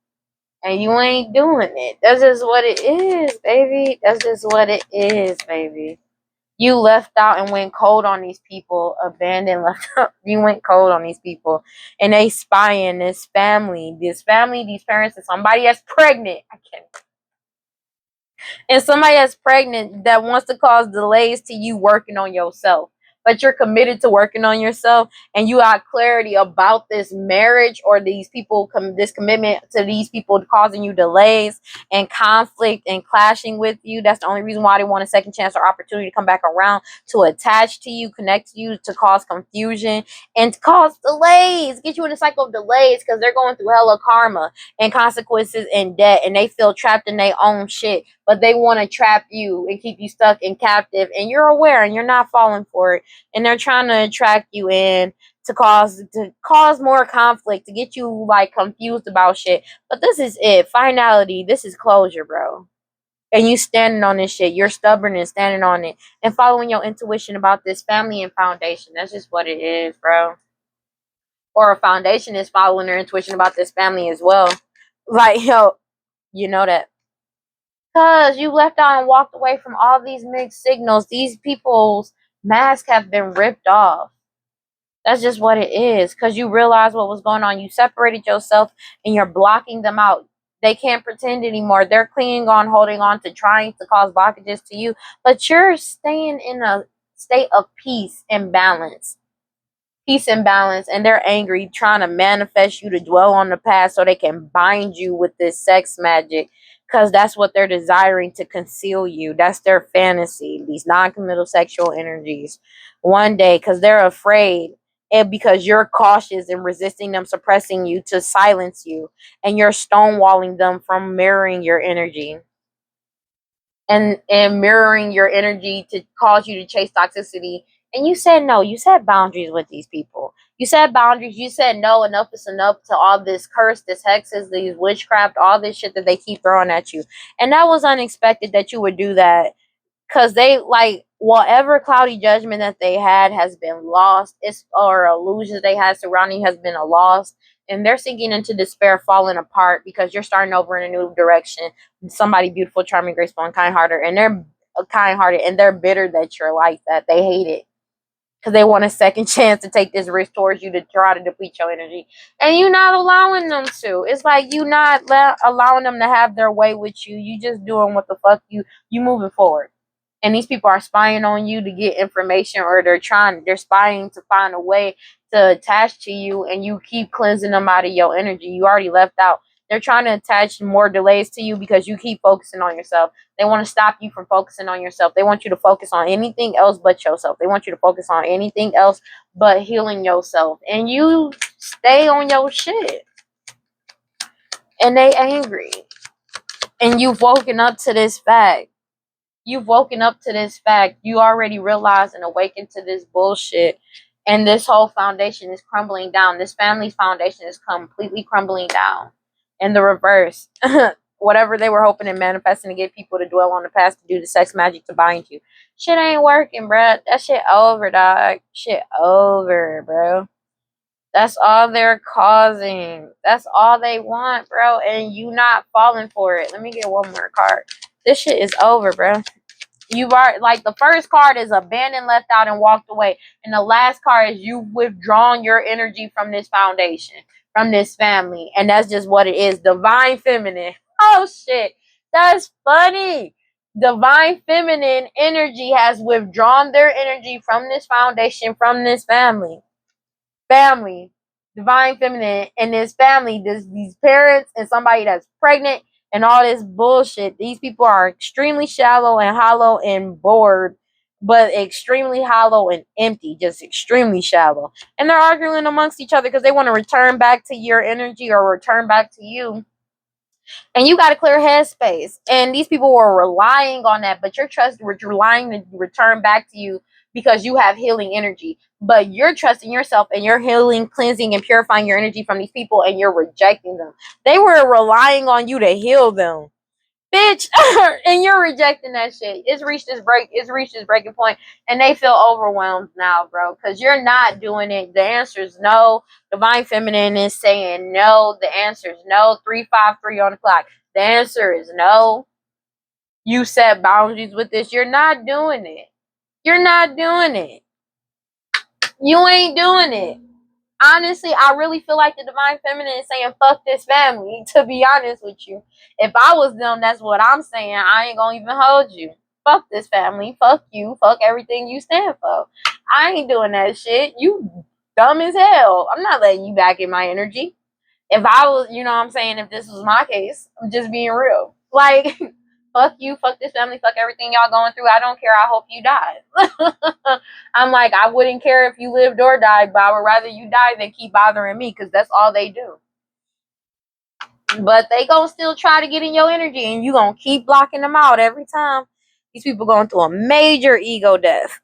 And you ain't doing it. That's just what it is, baby. That's just what it is, baby. You left out and went cold on these people, abandoned, left out. You went cold on these people. And they spying this family, these parents, and somebody that's pregnant. I can't. And somebody that's pregnant that wants to cause delays to you working on yourself. But you're committed to working on yourself and you got clarity about this marriage or these people, this commitment to these people causing you delays and conflict and clashing with you. That's the only reason why they want a second chance or opportunity to come back around, to attach to you, connect to you, to cause confusion and to cause delays, get you in a cycle of delays because they're going through hella karma and consequences and debt and they feel trapped in their own shit. But they want to trap you and keep you stuck and captive and you're aware and you're not falling for it. And they're trying to attract you in to cause more conflict, to get you like confused about shit. But this is it. Finality. This is closure, bro. And you standing on this shit. You're stubborn and standing on it. And following your intuition about this family and foundation. That's just what it is, bro. Or a foundation is following their intuition about this family as well. Like, yo, you know that. Because you left out and walked away from all these mixed signals. These people's masks have been ripped off. That's just what it is. Because you realized what was going on. You separated yourself and you're blocking them out. They can't pretend anymore. They're clinging on, holding on to trying to cause blockages to you. But you're staying in a state of peace and balance. Peace and balance. And they're angry, trying to manifest you to dwell on the past so they can bind you with this sex magic. Because that's what they're desiring, to conceal you. That's their fantasy. These non-committal sexual energies. One day, because they're afraid and because you're cautious and resisting them, suppressing you to silence you, and you're stonewalling them from mirroring your energy, and mirroring your energy to cause you to chase toxicity. And you said no, you set boundaries with these people. You set boundaries, you said no, enough is enough to all this curse, this hexes, these witchcraft, all this shit that they keep throwing at you. And that was unexpected that you would do that, because they, like, whatever cloudy judgment that they had has been lost. It's, or illusions they had surrounding has been a loss, and they're sinking into despair, falling apart, because you're starting over in a new direction. Somebody beautiful, charming, graceful, and kind-hearted, and they're kind-hearted, and they're bitter that you're like that. They hate it because they want a second chance to take this risk towards you to try to deplete your energy, and you're not allowing them to. It's like you not allowing them to have their way with you. You just doing what the fuck you moving forward. And these people are spying on you to get information, or they're spying to find a way to attach to you, and you keep cleansing them out of your energy. You already left out. They're trying to attach more delays to you because you keep focusing on yourself. They want to stop you from focusing on yourself. They want you to focus on anything else but yourself. They want you to focus on anything else but healing yourself. And you stay on your shit. And they angry. And you've woken up to this fact. You've woken up to this fact. You already realized and awakened to this bullshit. And this whole foundation is crumbling down. This family's foundation is completely crumbling down. In the reverse. Whatever they were hoping and manifesting to get people to dwell on the past, to do the sex magic to bind you. Shit ain't working, bro. That shit over, dog. Shit over, bro. That's all they're causing. That's all they want, bro. And you not falling for it. Let me get one more card. This shit is over, bro. You've already, like, the first card is abandoned, left out, and walked away. And the last card is you've withdrawn your energy from this foundation, from this family. And that's just what it is. Divine feminine. Oh, shit. That's funny. Divine feminine energy has withdrawn their energy from this foundation, from this family. Divine feminine, and this family, these parents, and somebody that's pregnant, and all this bullshit. These people are extremely shallow and hollow and bored, but extremely hollow and empty, just extremely shallow. And they're arguing amongst each other because they want to return back to your energy or return back to you. And you got a clear headspace. And these people were relying on that, but your trust was relying to return back to you because you have healing energy. But you're trusting yourself, and you're healing, cleansing, and purifying your energy from these people, and you're rejecting them. They were relying on you to heal them. Bitch, and you're rejecting that shit. It's reached this breaking point, and they feel overwhelmed now, bro, because you're not doing it. The answer is no. Divine feminine is saying no. The answer is no. 353 on the clock. The answer is no. You set boundaries with this. You're not doing it. You're not doing it. You ain't doing it. Honestly, I really feel like the divine feminine is saying fuck this family, to be honest with you. If I was them, that's what I'm saying. I ain't gonna even hold you. Fuck this family. Fuck you. Fuck everything you stand for. I ain't doing that shit. You dumb as hell. I'm not letting you back in my energy. If I was, you know what I'm saying, if this was my case, I'm just being real. Like, fuck you, fuck this family, fuck everything y'all going through. I don't care. I hope you die. I'm like, I wouldn't care if you lived or died, but I would rather you die than keep bothering me, because that's all they do. But they gonna still try to get in your energy, and you gonna keep blocking them out every time. These people going through a major ego death.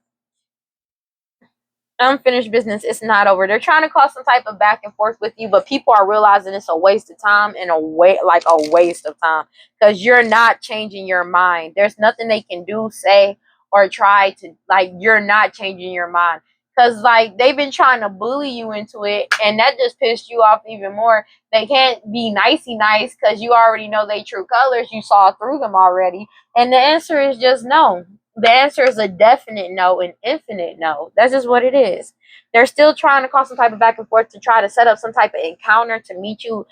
Unfinished business. It's not over. They're trying to cause some type of back and forth with you, but people are realizing it's a waste of time, and a waste of time, because you're not changing your mind. There's nothing they can do, say, or try to, like, you're not changing your mind, because, like, they've been trying to bully you into it, and that just pissed you off even more. They can't be nicey nice because you already know they true colors. You saw through them already, and the answer is just no. The answer is a definite no, an infinite no. That's just what it is. They're still trying to cause some type of back and forth to try to set up some type of encounter to meet you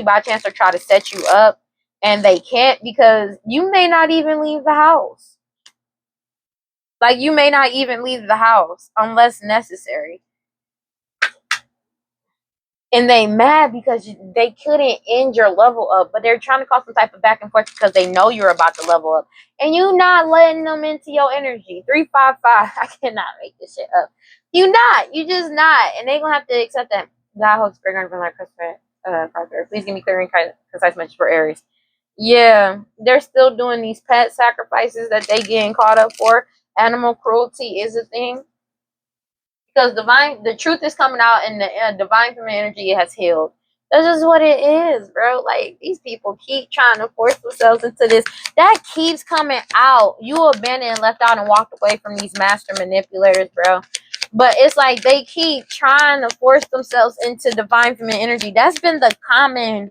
by chance, or try to set you up. And they can't, because you may not even leave the house. Like, you may not even leave the house unless necessary. And they mad because they couldn't end your level up, but they're trying to cause some type of back and forth because they know you're about to level up, and you not letting them into your energy. 355. I cannot make this shit up. You just not. And they gonna have to accept that. God holds bigger than like Christmas. Please give me clear and concise message for Aries. Yeah, they're still doing these pet sacrifices that they getting caught up for. Animal cruelty is a thing because the truth is coming out, and the divine feminine energy has healed. That's just what it is, bro. Like, these people keep trying to force themselves into this. That keeps coming out. You abandoned, left out, and walked away from these master manipulators, bro. But it's like they keep trying to force themselves into divine feminine energy. That's been the common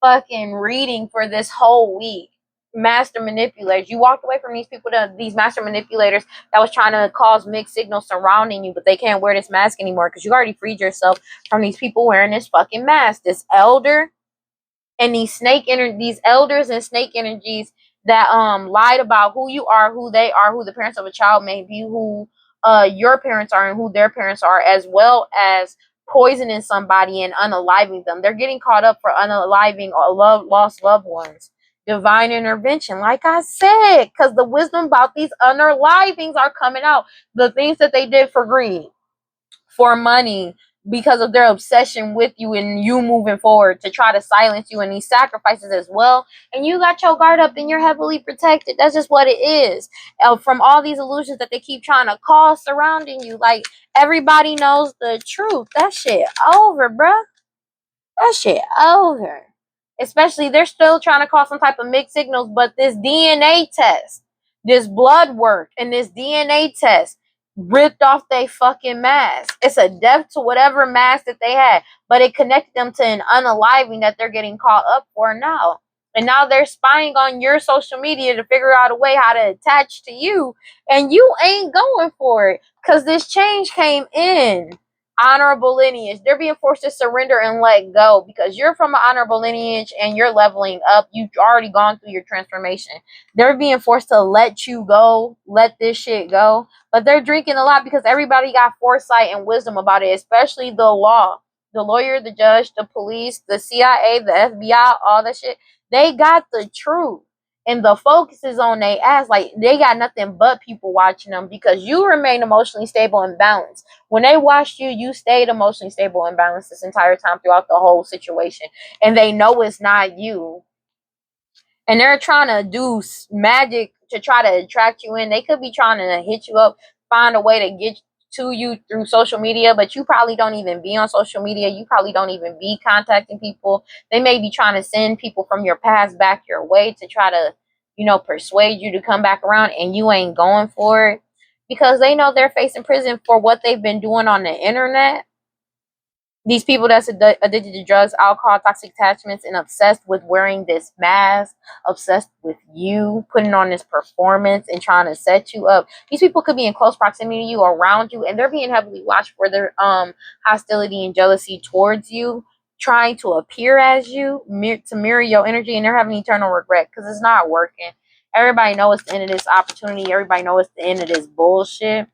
fucking reading for this whole week. Master manipulators. You walked away from these people, these master manipulators that was trying to cause mixed signals surrounding you, but they can't wear this mask anymore because you already freed yourself from these people wearing this fucking mask. This elder and these elders and snake energies that lied about who you are, who they are, who the parents of a child may be, who your parents are and who their parents are, as well as poisoning somebody and unaliving them. They're getting caught up for unaliving lost loved ones. Divine intervention, like I said, because the wisdom about these unalivings are coming out. The things that they did for greed, for money, because of their obsession with you and you moving forward to try to silence you, and these sacrifices as well. And you got your guard up and you're heavily protected. That's just what it is. From all these illusions that they keep trying to cause surrounding you. Like, everybody knows the truth. That shit over, bruh. That shit over. Especially, they're still trying to cause some type of mixed signals, but this DNA test, this blood work, and this DNA test ripped off their fucking mask. It's a death to whatever mask that they had, but it connected them to an unaliving that they're getting caught up for now. And now they're spying on your social media to figure out a way how to attach to you, and you ain't going for it because this change came in. Honorable lineage. They're being forced to surrender and let go because you're from an honorable lineage and you're leveling up. You've already gone through your transformation. They're being forced to let you go, let this shit go. But they're drinking a lot because everybody got foresight and wisdom about it, especially the law. The lawyer, the judge, the police, the CIA, the FBI, all that shit. They got the truth. And the focus is on their ass. Like, they got nothing but people watching them because you remain emotionally stable and balanced. When they watched you, you stayed emotionally stable and balanced this entire time throughout the whole situation. And they know it's not you. And they're trying to do magic to try to attract you in. They could be trying to hit you up, find a way to get to you through social media, but you probably don't even be on social media. You probably don't even be contacting people. They may be trying to send people from your past back your way to try to, persuade you to come back around, and you ain't going for it because they know they're facing prison for what they've been doing on the internet. These people that's addicted to drugs, alcohol, toxic attachments, and obsessed with wearing this mask, obsessed with you, putting on this performance and trying to set you up. These people could be in close proximity to you, around you, and they're being heavily watched for their hostility and jealousy towards you, trying to appear as you, to mirror your energy, and they're having eternal regret because it's not working. Everybody knows it's the end of this opportunity. Everybody knows it's the end of this bullshit.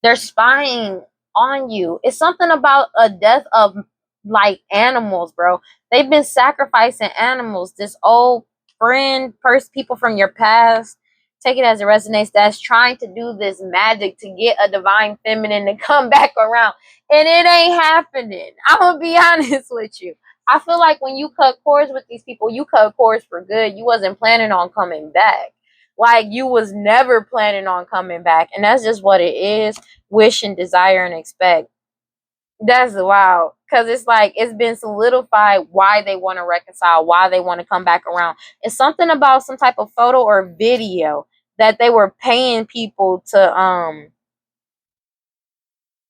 They're spying on you. It's something about a death of like animals, bro. They've been sacrificing animals. This old friend, people from your past, take it as it resonates, that's trying to do this magic to get a divine feminine to come back around. And it ain't happening. I'm gonna be honest with you. I feel like when you cut cords with these people, you cut cords for good. You wasn't planning on coming back. Like, you was never planning on coming back. And that's just what it is. Wish and desire and expect. That's wild. Because it's like, it's been solidified why they want to reconcile, why they want to come back around. It's something about some type of photo or video that they were paying people to,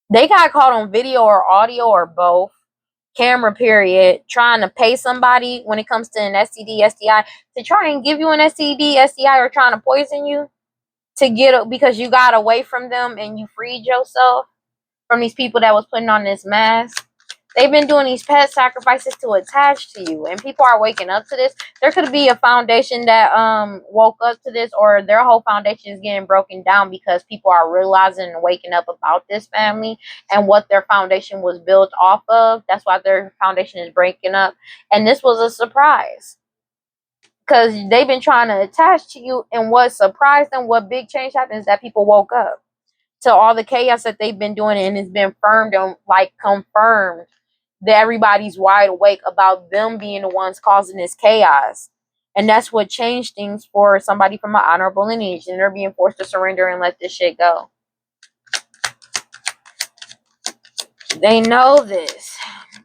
they got caught on video or audio or both. Camera period, trying to pay somebody when it comes to an STD, STI, to try and give you an STD, STI, or trying to poison you to get, because you got away from them and you freed yourself from these people that was putting on this mask. They've been doing these pet sacrifices to attach to you, and people are waking up to this. There could be a foundation that woke up to this, or their whole foundation is getting broken down because people are realizing and waking up about this family and what their foundation was built off of. That's why their foundation is breaking up, and this was a surprise because they've been trying to attach to you. And what surprised them, what big change happened, is that people woke up. to all the chaos that they've been doing, and it's been firmed and like confirmed that everybody's wide awake about them being the ones causing this chaos. And that's what changed things for somebody from an honorable lineage, and they're being forced to surrender and let this shit go. They know this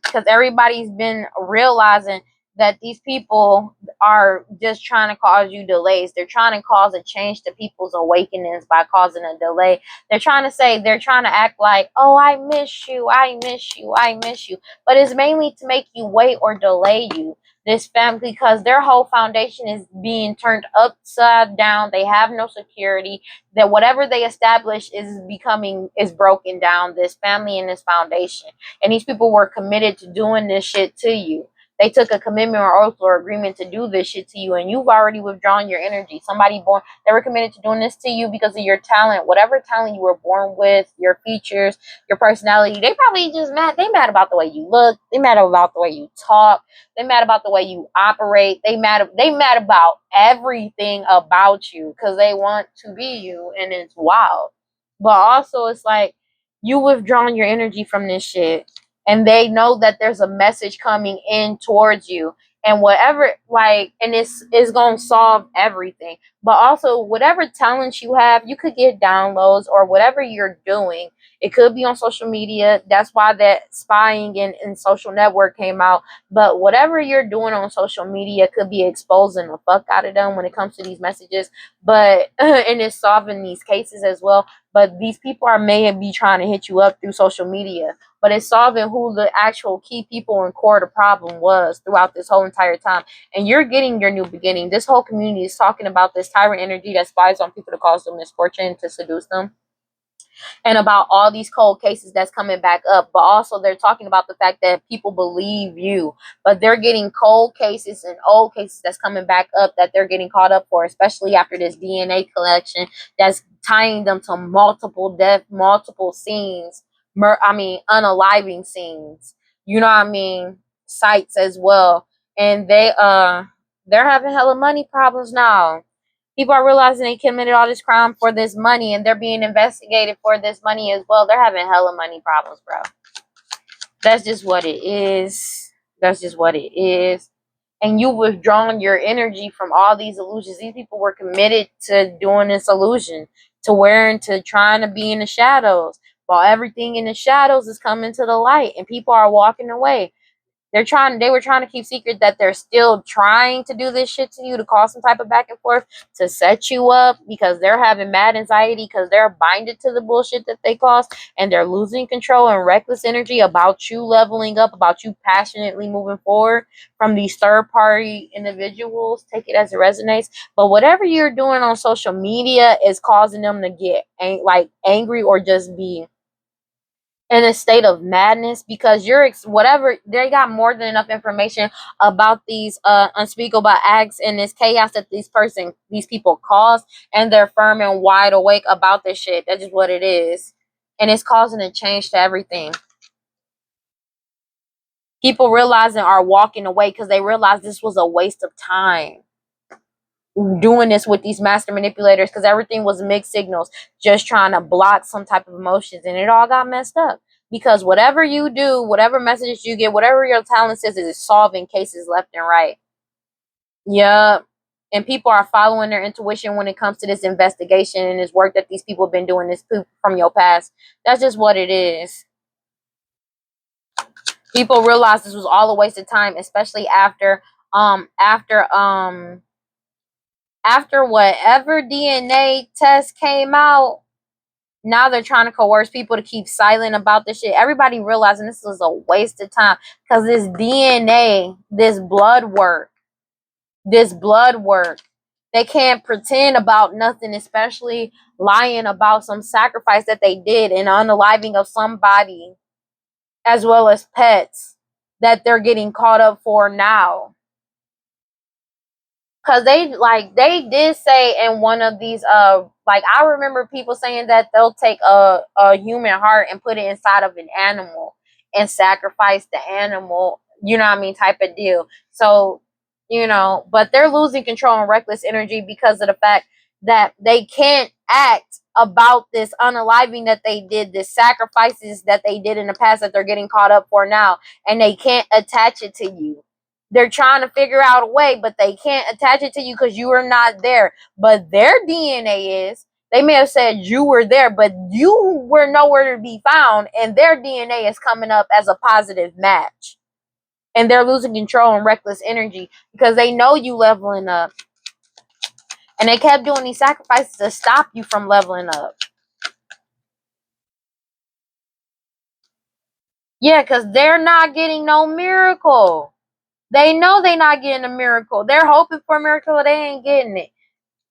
because everybody's been realizing that these people are just trying to cause you delays. They're trying to cause a change to people's awakenings by causing a delay. They're trying to act like, oh, I miss you, I miss you, I miss you. But it's mainly to make you wait or delay you. This family, because their whole foundation is being turned upside down. They have no security. That whatever they establish is broken down. This family and this foundation. And these people were committed to doing this shit to you. They took a commitment or oath or agreement to do this shit to you, and you've already withdrawn your energy. They were committed to doing this to you because of your talent, whatever talent you were born with, your features, your personality. They probably just mad. They mad about the way you look. They mad about the way you talk. They mad about the way you operate. They mad about everything about you because they want to be you, and it's wild. But also, it's like you withdrawn your energy from this shit, and they know that there's a message coming in towards you, and whatever, like, and it's gonna solve everything. But also, whatever talents you have, you could get downloads, or whatever you're doing, it could be on social media. That's why that spying and social network came out. But whatever you're doing on social media could be exposing the fuck out of them when it comes to these messages. But and it's solving these cases as well. But these people may be trying to hit you up through social media, but it's solving who the actual key people in core the problem was throughout this whole entire time. And you're getting your new beginning. This whole community is talking about this tyrant energy that spies on people to cause them misfortune, to seduce them, and about all these cold cases that's coming back up. But also they're talking about the fact that people believe you, but they're getting cold cases and old cases that's coming back up that they're getting caught up for, especially after this DNA collection that's tying them to multiple death, multiple scenes, unaliving scenes, you know what I mean, sites as well. And they're having hella money problems now. People are realizing they committed all this crime for this money, and they're being investigated for this money as well. They're having hella money problems, bro. That's just what it is. That's just what it is. And you've withdrawn your energy from all these illusions. These people were committed to doing this illusion, to wearing, to trying to be in the shadows, while everything in the shadows is coming to the light, and people are walking away. They were trying to keep secret that they're still trying to do this shit to you, to cause some type of back and forth, to set you up, because they're having mad anxiety, because they're binded to the bullshit that they cause, and they're losing control and reckless energy about you leveling up, about you passionately moving forward from these third party individuals. Take it as it resonates. But whatever you're doing on social media is causing them to get angry, or just be in a state of madness, because whatever, they got more than enough information about these unspeakable acts and this chaos that these people cause, and they're firm and wide awake about this shit. That's just what it is, and it's causing a change to everything. People realizing are walking away because they realize this was a waste of time doing this with these master manipulators, because everything was mixed signals, just trying to block some type of emotions, and it all got messed up. Because whatever you do, whatever messages you get, whatever your talent is solving cases left and right. Yeah. And people are following their intuition when it comes to this investigation and this work that these people have been doing, this from your past. That's just what it is. People realize this was all a waste of time, especially after whatever DNA test came out. Now they're trying to coerce people to keep silent about this shit. Everybody realizing this was a waste of time, because this DNA, this blood work, they can't pretend about nothing, especially lying about some sacrifice that they did and unaliving of somebody, as well as pets, that they're getting caught up for now. Because they did say in one of these, I remember people saying that they'll take a human heart and put it inside of an animal and sacrifice the animal, you know what I mean, type of deal. So, but they're losing control and reckless energy because of the fact that they can't act about this unaliving that they did, this sacrifices that they did in the past that they're getting caught up for now, and they can't attach it to you. They're trying to figure out a way, but they can't attach it to you because you are not there. But their DNA is. They may have said you were there, but you were nowhere to be found, and their DNA is coming up as a positive match. And they're losing control and reckless energy because they know you leveling up. And they kept doing these sacrifices to stop you from leveling up. Yeah, because they're not getting no miracle. They know they're not getting a miracle. They're hoping for a miracle, they ain't getting it.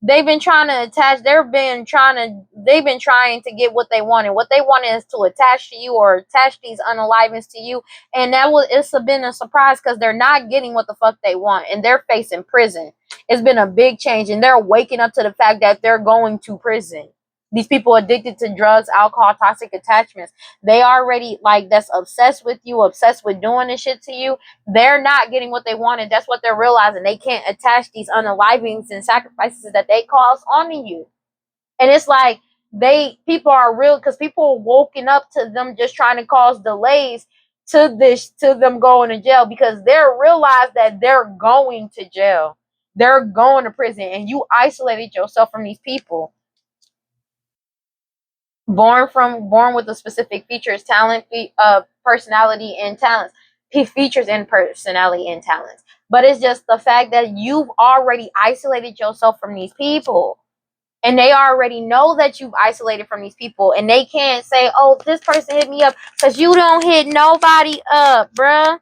They've been trying to attach, they've been trying to get what they wanted. What they wanted is to attach to you or attach these unalivings to you. And it's been a surprise because they're not getting what the fuck they want. And they're facing prison. It's been a big change. And they're waking up to the fact that they're going to prison. These people addicted to drugs, alcohol, toxic attachments. They already that's obsessed with you, obsessed with doing this shit to you. They're not getting what they wanted. That's what they're realizing. They can't attach these unalivings and sacrifices that they cause onto you. And it's like people are real because people are woken up to them just trying to cause delays to them going to jail because they're realized that they're going to jail. They're going to prison, and you isolated yourself from these people. Born with a specific features, personality and talents. Features and personality and talents. But it's just the fact that you've already isolated yourself from these people. And they already know that you've isolated from these people. And they can't say, oh, this person hit me up. Because you don't hit nobody up, bruh.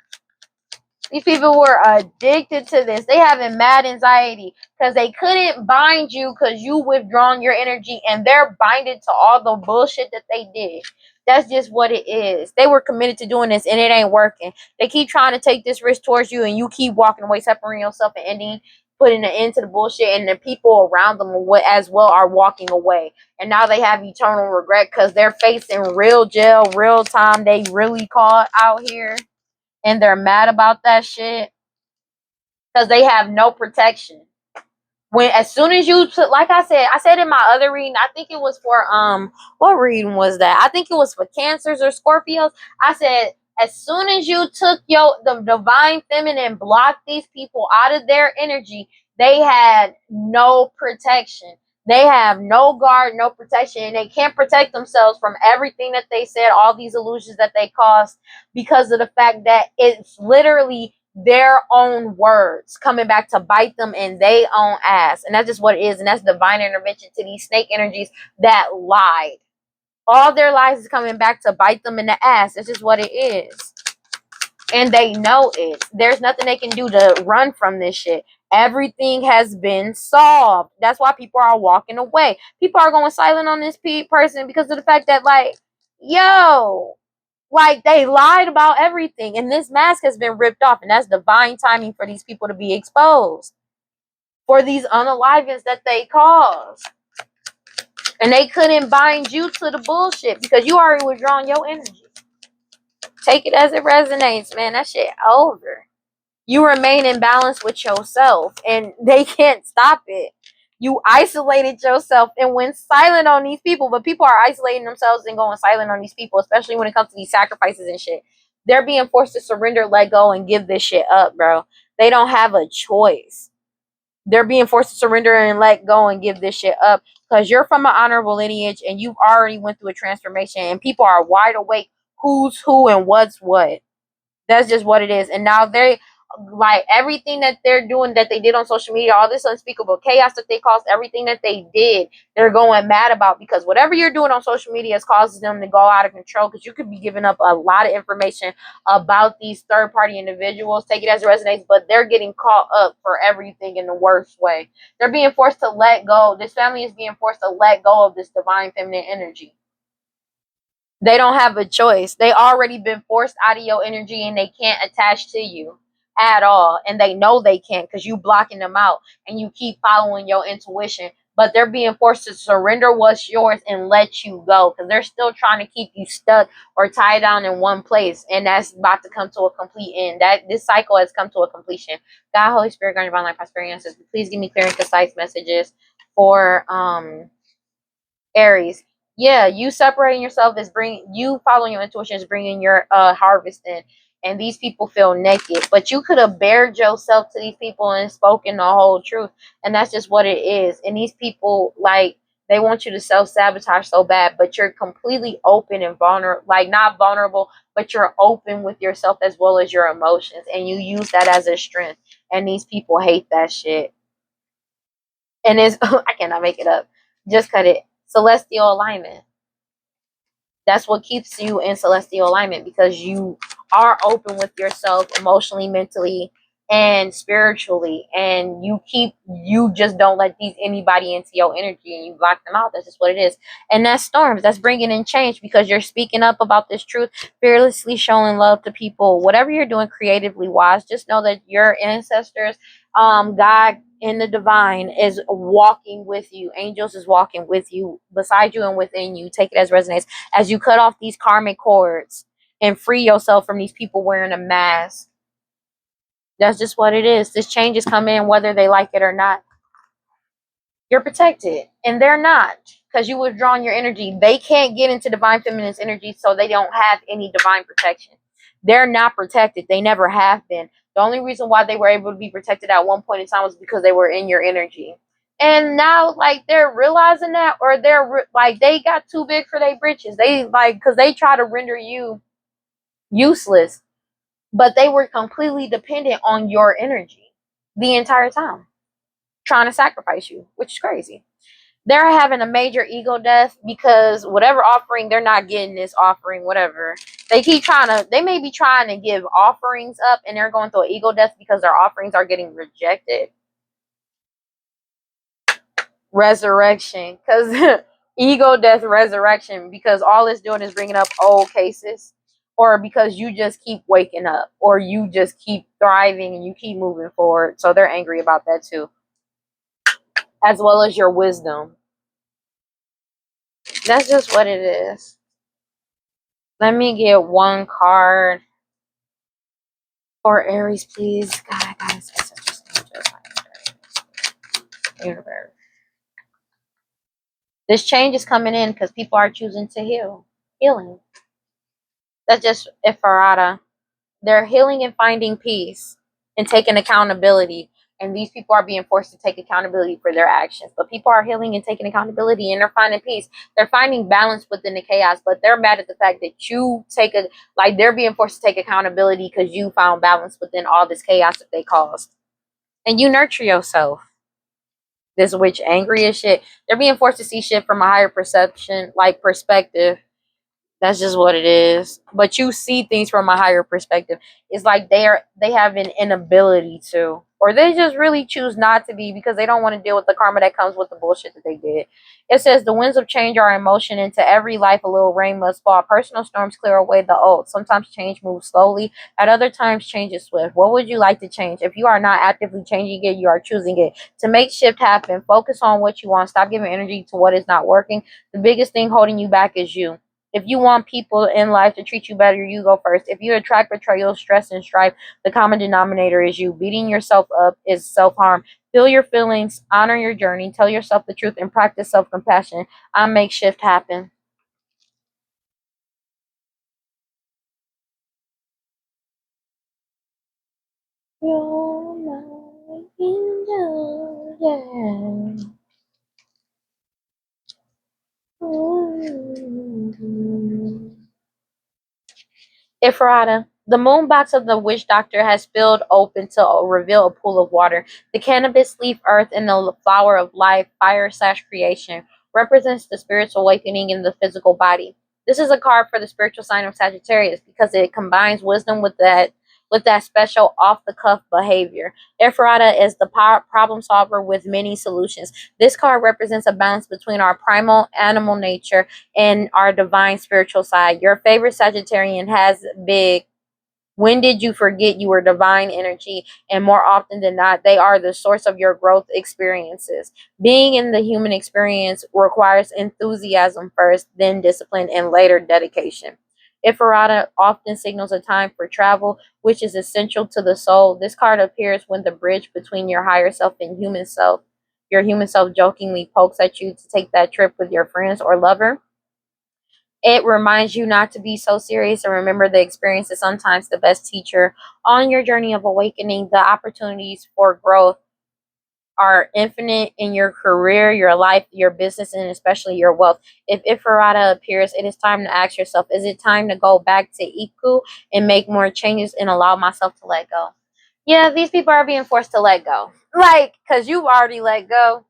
These people were addicted to this. They having mad anxiety because they couldn't bind you because you withdrawn your energy, and they're binded to all the bullshit that they did. That's just what it is. They were committed to doing this, and it ain't working. They keep trying to take this risk towards you, and you keep walking away, separating yourself and ending, putting an end to the bullshit, and the people around them as well are walking away. And now they have eternal regret because they're facing real jail, real time. They really caught out here. And they're mad about that shit because they have no protection. As soon as you took, like I said in my other reading, I think it was for what reading was that? I think it was for Cancers or Scorpios. I said as soon as you took the divine feminine, blocked these people out of their energy, they had no protection. They have no guard, no protection, and they can't protect themselves from everything that they said, all these illusions that they caused, because of the fact that it's literally their own words coming back to bite them in their own ass. And that's just what it is. And that's divine intervention to these snake energies that lied. All their lies is coming back to bite them in the ass. That's just what it is. And they know it. There's nothing they can do to run from this shit. Everything has been solved. That's why people are walking away. People are going silent on this person because of the fact that, yo, they lied about everything, and this mask has been ripped off, and that's divine timing for these people to be exposed for these unalivings that they caused. And they couldn't bind you to the bullshit because you already withdrawn your energy. Take it as it resonates, man. That shit over. You remain in balance with yourself, and they can't stop it. You isolated yourself and went silent on these people, but people are isolating themselves and going silent on these people, especially when it comes to these sacrifices and shit. They're being forced to surrender, let go, and give this shit up, bro. They don't have a choice. They're being forced to surrender and let go and give this shit up because you're from an honorable lineage and you've already went through a transformation, and people are wide awake who's who and what's what. That's just what it is. And now everything that they're doing, that they did on social media, all this unspeakable chaos that they caused, everything that they did, they're going mad about, because whatever you're doing on social media is causing them to go out of control, because you could be giving up a lot of information about these third-party individuals. Take it as it resonates, but they're getting caught up for everything in the worst way. They're being forced to let go. This family is being forced to let go of this divine feminine energy. They don't have a choice. They already been forced out of your energy, and they can't attach to you at all. And they know they can't because you blocking them out and you keep following your intuition. But they're being forced to surrender what's yours and let you go because they're still trying to keep you stuck or tied down in one place. And that's about to come to a complete end. This cycle has come to a completion. God, Holy Spirit, God, divine life, prosperity, answers. Please give me clear and concise messages for Aries. Yeah, you separating yourself is bringing you following your intuition is bringing your harvest in, and these people feel naked. But you could have bared yourself to these people and spoken the whole truth, and that's just what it is. And these people like they want you to self sabotage so bad, but you're completely open and vulnerable, like not vulnerable, but you're open with yourself as well as your emotions, and you use that as a strength. And these people hate that shit, and it's I cannot make it up. Just cut it. Celestial alignment. That's what keeps you in celestial alignment, because you are open with yourself emotionally, mentally, and spiritually, and you just don't let these anybody into your energy, and you block them out. That's just what it is. And that's storms. That's bringing in change, because you're speaking up about this truth, fearlessly showing love to people. Whatever you're doing creatively wise, just know that your ancestors, God in the divine is walking with you. Angels is walking with you, beside you, and within you. Take it as resonates as you cut off these karmic cords and free yourself from these people wearing a mask. That's just what it is. This change is coming in whether they like it or not. You're protected, and they're not, because you withdrawn your energy. They can't get into divine feminine's energy, so they don't have any divine protection. They're not protected. They never have been. The only reason why they were able to be protected at one point in time was because they were in your energy. And now, like, they're realizing that, or like, they got too big for their britches. They, like, because they try to render you useless, but they were completely dependent on your energy the entire time, trying to sacrifice you, which is crazy. They're having a major ego death because whatever offering, they're not getting this offering, whatever. They may be trying to give offerings up, and they're going through an ego death because their offerings are getting rejected. Resurrection, because ego death, resurrection, because all it's doing is bringing up old cases, or because you just keep waking up, or you just keep thriving and you keep moving forward. So they're angry about that too, as well as your wisdom. That's just what it is. Let me get one card for Aries, please. God, guys, universe. This change is coming in because people are choosing to heal. Healing. That's just Ifrata. They're healing and finding peace and taking accountability. And these people are being forced to take accountability for their actions. But people are healing and taking accountability, and they're finding peace. They're finding balance within the chaos. But they're mad at the fact that they're being forced to take accountability because you found balance within all this chaos that they caused. And you nurture yourself. This witch angry as shit. They're being forced to see shit from a higher perception, like perspective. That's just what it is. But you see things from a higher perspective. It's like they have an inability to, or they just really choose not to be, because they don't want to deal with the karma that comes with the bullshit that they did. It says the winds of change are in motion. Into every life a little rain must fall. Personal storms clear away the old. Sometimes change moves slowly. At other times change is swift. What would you like to change? If you are not actively changing it, you are choosing it. To make shift happen, focus on what you want. Stop giving energy to what is not working. The biggest thing holding you back is you. If you want people in life to treat you better, you go first. If you attract betrayal, stress, and strife, the common denominator is you. Beating yourself up is self-harm. Feel your feelings, honor your journey, tell yourself the truth, and practice self-compassion. I make shift happen. You're my angel, yeah. Ifrata. The moon box of the witch doctor has spilled open to reveal a pool of water. The cannabis leaf earth and the flower of life, fire/creation, represents the spiritual awakening in the physical body. This is a card for the spiritual sign of Sagittarius because it combines wisdom with that special off-the-cuff behavior. Ifrata is the problem solver with many solutions. This card represents a balance between our primal animal nature and our divine spiritual side. Your favorite Sagittarian has big. When did you forget you were divine energy? And more often than not, they are the source of your growth experiences. Being in the human experience requires enthusiasm first, then discipline, and later dedication. Ifrata often signals a time for travel, which is essential to the soul. This card appears when the bridge between your higher self and human self. your human self jokingly pokes at you to take that trip with your friends or lover, it reminds you not to be so serious and remember the experience is sometimes the best teacher on your journey of awakening. The opportunities for growth are infinite in your career, your life, your business, and especially your wealth. If Ifrata appears, it is time to ask yourself, is it time to go back to Iku and make more changes and allow myself to let go? Yeah, these people are being forced to let go. Like, because you've already let go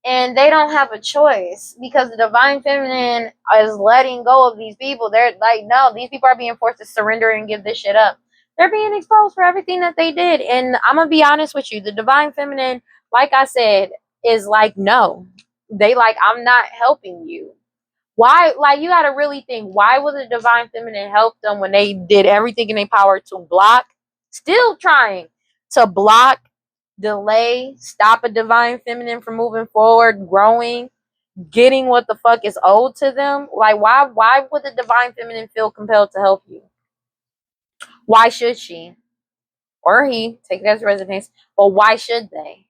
and they don't have a choice because the divine feminine is letting go of these people. They're like, no, these people are being forced to surrender and give this shit up. They're being exposed for everything that they did. And I'm going to be honest with you. The divine feminine, like I said, is like, no. They like, I'm not helping you. Why? Like, you got to really think, why would the divine feminine help them when they did everything in their power to block, still trying to block, delay, stop a divine feminine from moving forward, growing, getting what the fuck is owed to them? Like, why would the divine feminine feel compelled to help you? Why should she? Or he, take it as residence, but why should they?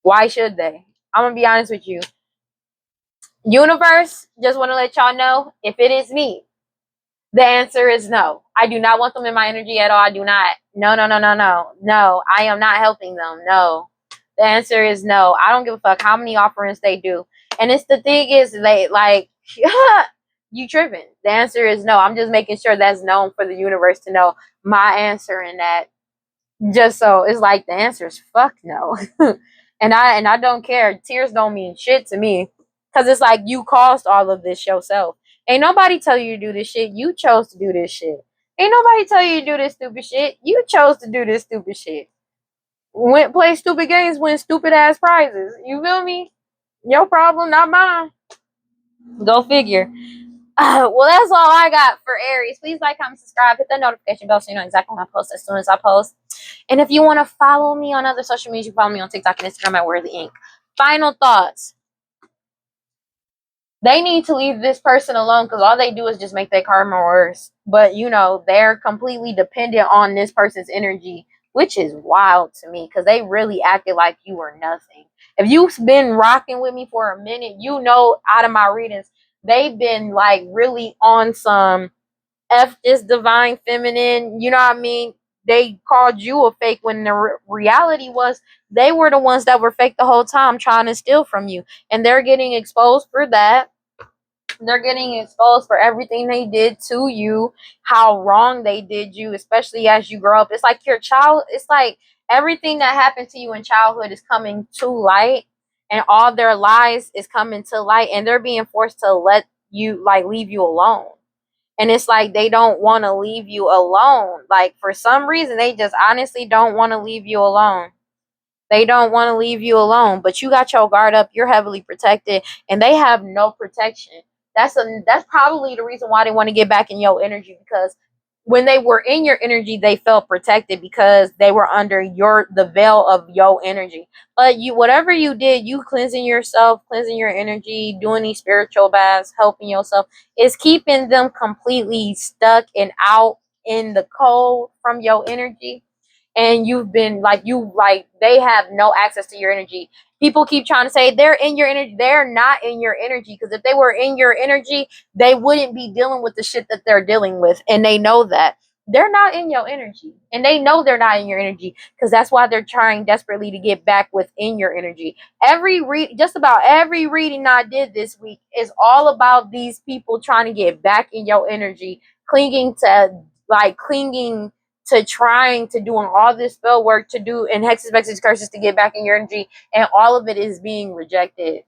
Why should they? I'm gonna be honest with you. Universe, just want to let y'all know, if it is me, the answer is no. I do not want them in my energy at all. I do not. No, no, no, no, no. No, I am not helping them. No. The answer is no. I don't give a fuck how many offerings they do. And it's the thing is, they like, you tripping. The answer is no. I'm just making sure that's known for the universe to know my answer in that. Just so it's like the answer is fuck no. and I don't care. Tears don't mean shit to me. Cause it's like you caused all of this yourself. Ain't nobody tell you to do this shit. You chose to do this shit. Ain't nobody tell you to do this stupid shit. You chose to do this stupid shit. Went play stupid games, win stupid ass prizes. You feel me? Your problem, not mine. Go figure. Well, that's all I got for Aries. Please like, comment, subscribe, hit that notification bell so you know exactly when I post as soon as I post. And if you want to follow me on other social media, you can follow me on TikTok and Instagram at WeirdLee Inc. Final thoughts. They need to leave this person alone because all they do is just make their karma worse. But, you know, they're completely dependent on this person's energy, which is wild to me because they really acted like you were nothing. If you've been rocking with me for a minute, you know, out of my readings, they've been like really on some F this divine feminine, you know what I mean? They called you a fake when the reality was they were the ones that were fake the whole time trying to steal from you. And they're getting exposed for that. They're getting exposed for everything they did to you, how wrong they did you, especially as you grow up. It's like your child, it's like everything that happened to you in childhood is coming to light and all their lies is coming to light and they're being forced to let you, like, leave you alone. And it's like they don't want to leave you alone. Like, for some reason, they just honestly don't want to leave you alone. They don't want to leave you alone. But you got your guard up. You're heavily protected. And they have no protection. That's probably the reason why they want to get back in your energy. Because when they were in your energy, they felt protected because they were under the veil of your energy. But you, whatever you did, you cleansing yourself, cleansing your energy, doing these spiritual baths, helping yourself, is keeping them completely stuck and out in the cold from your energy. And you've been like, they have no access to your energy. People keep trying to say they're in your energy. They're not in your energy, because if they were in your energy, they wouldn't be dealing with the shit that they're dealing with. And they know that. They're not in your energy. And they know they're not in your energy, because that's why they're trying desperately to get back within your energy. Just about every reading I did this week is all about these people trying to get back in your energy, clinging to trying to doing all this spell work to do and hexes, vexes, curses to get back in your energy, and all of it is being rejected.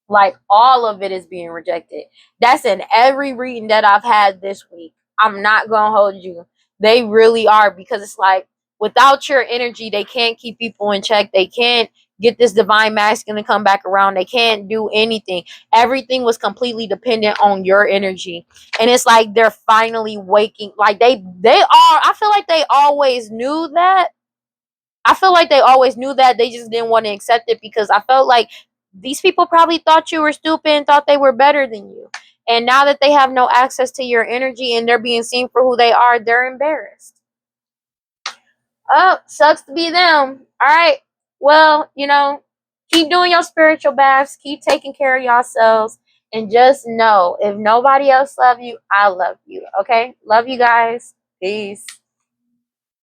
Like, all of it is being rejected. That's in every reading that I've had this week. I'm not gonna hold you. They really are, because it's like, without your energy, they can't keep people in check. They can't get this divine masculine to come back around. They can't do anything. Everything was completely dependent on your energy. And it's like they're finally waking. Like, they are. I feel like they always knew that. They just didn't want to accept it, because I felt like these people probably thought you were stupid and thought they were better than you. And now that they have no access to your energy and they're being seen for who they are, they're embarrassed. Oh, sucks to be them. All right. Well, Keep doing your spiritual baths. Keep taking care of yourselves. And just know, if nobody else love you, I love you. Okay? Love you guys. Peace.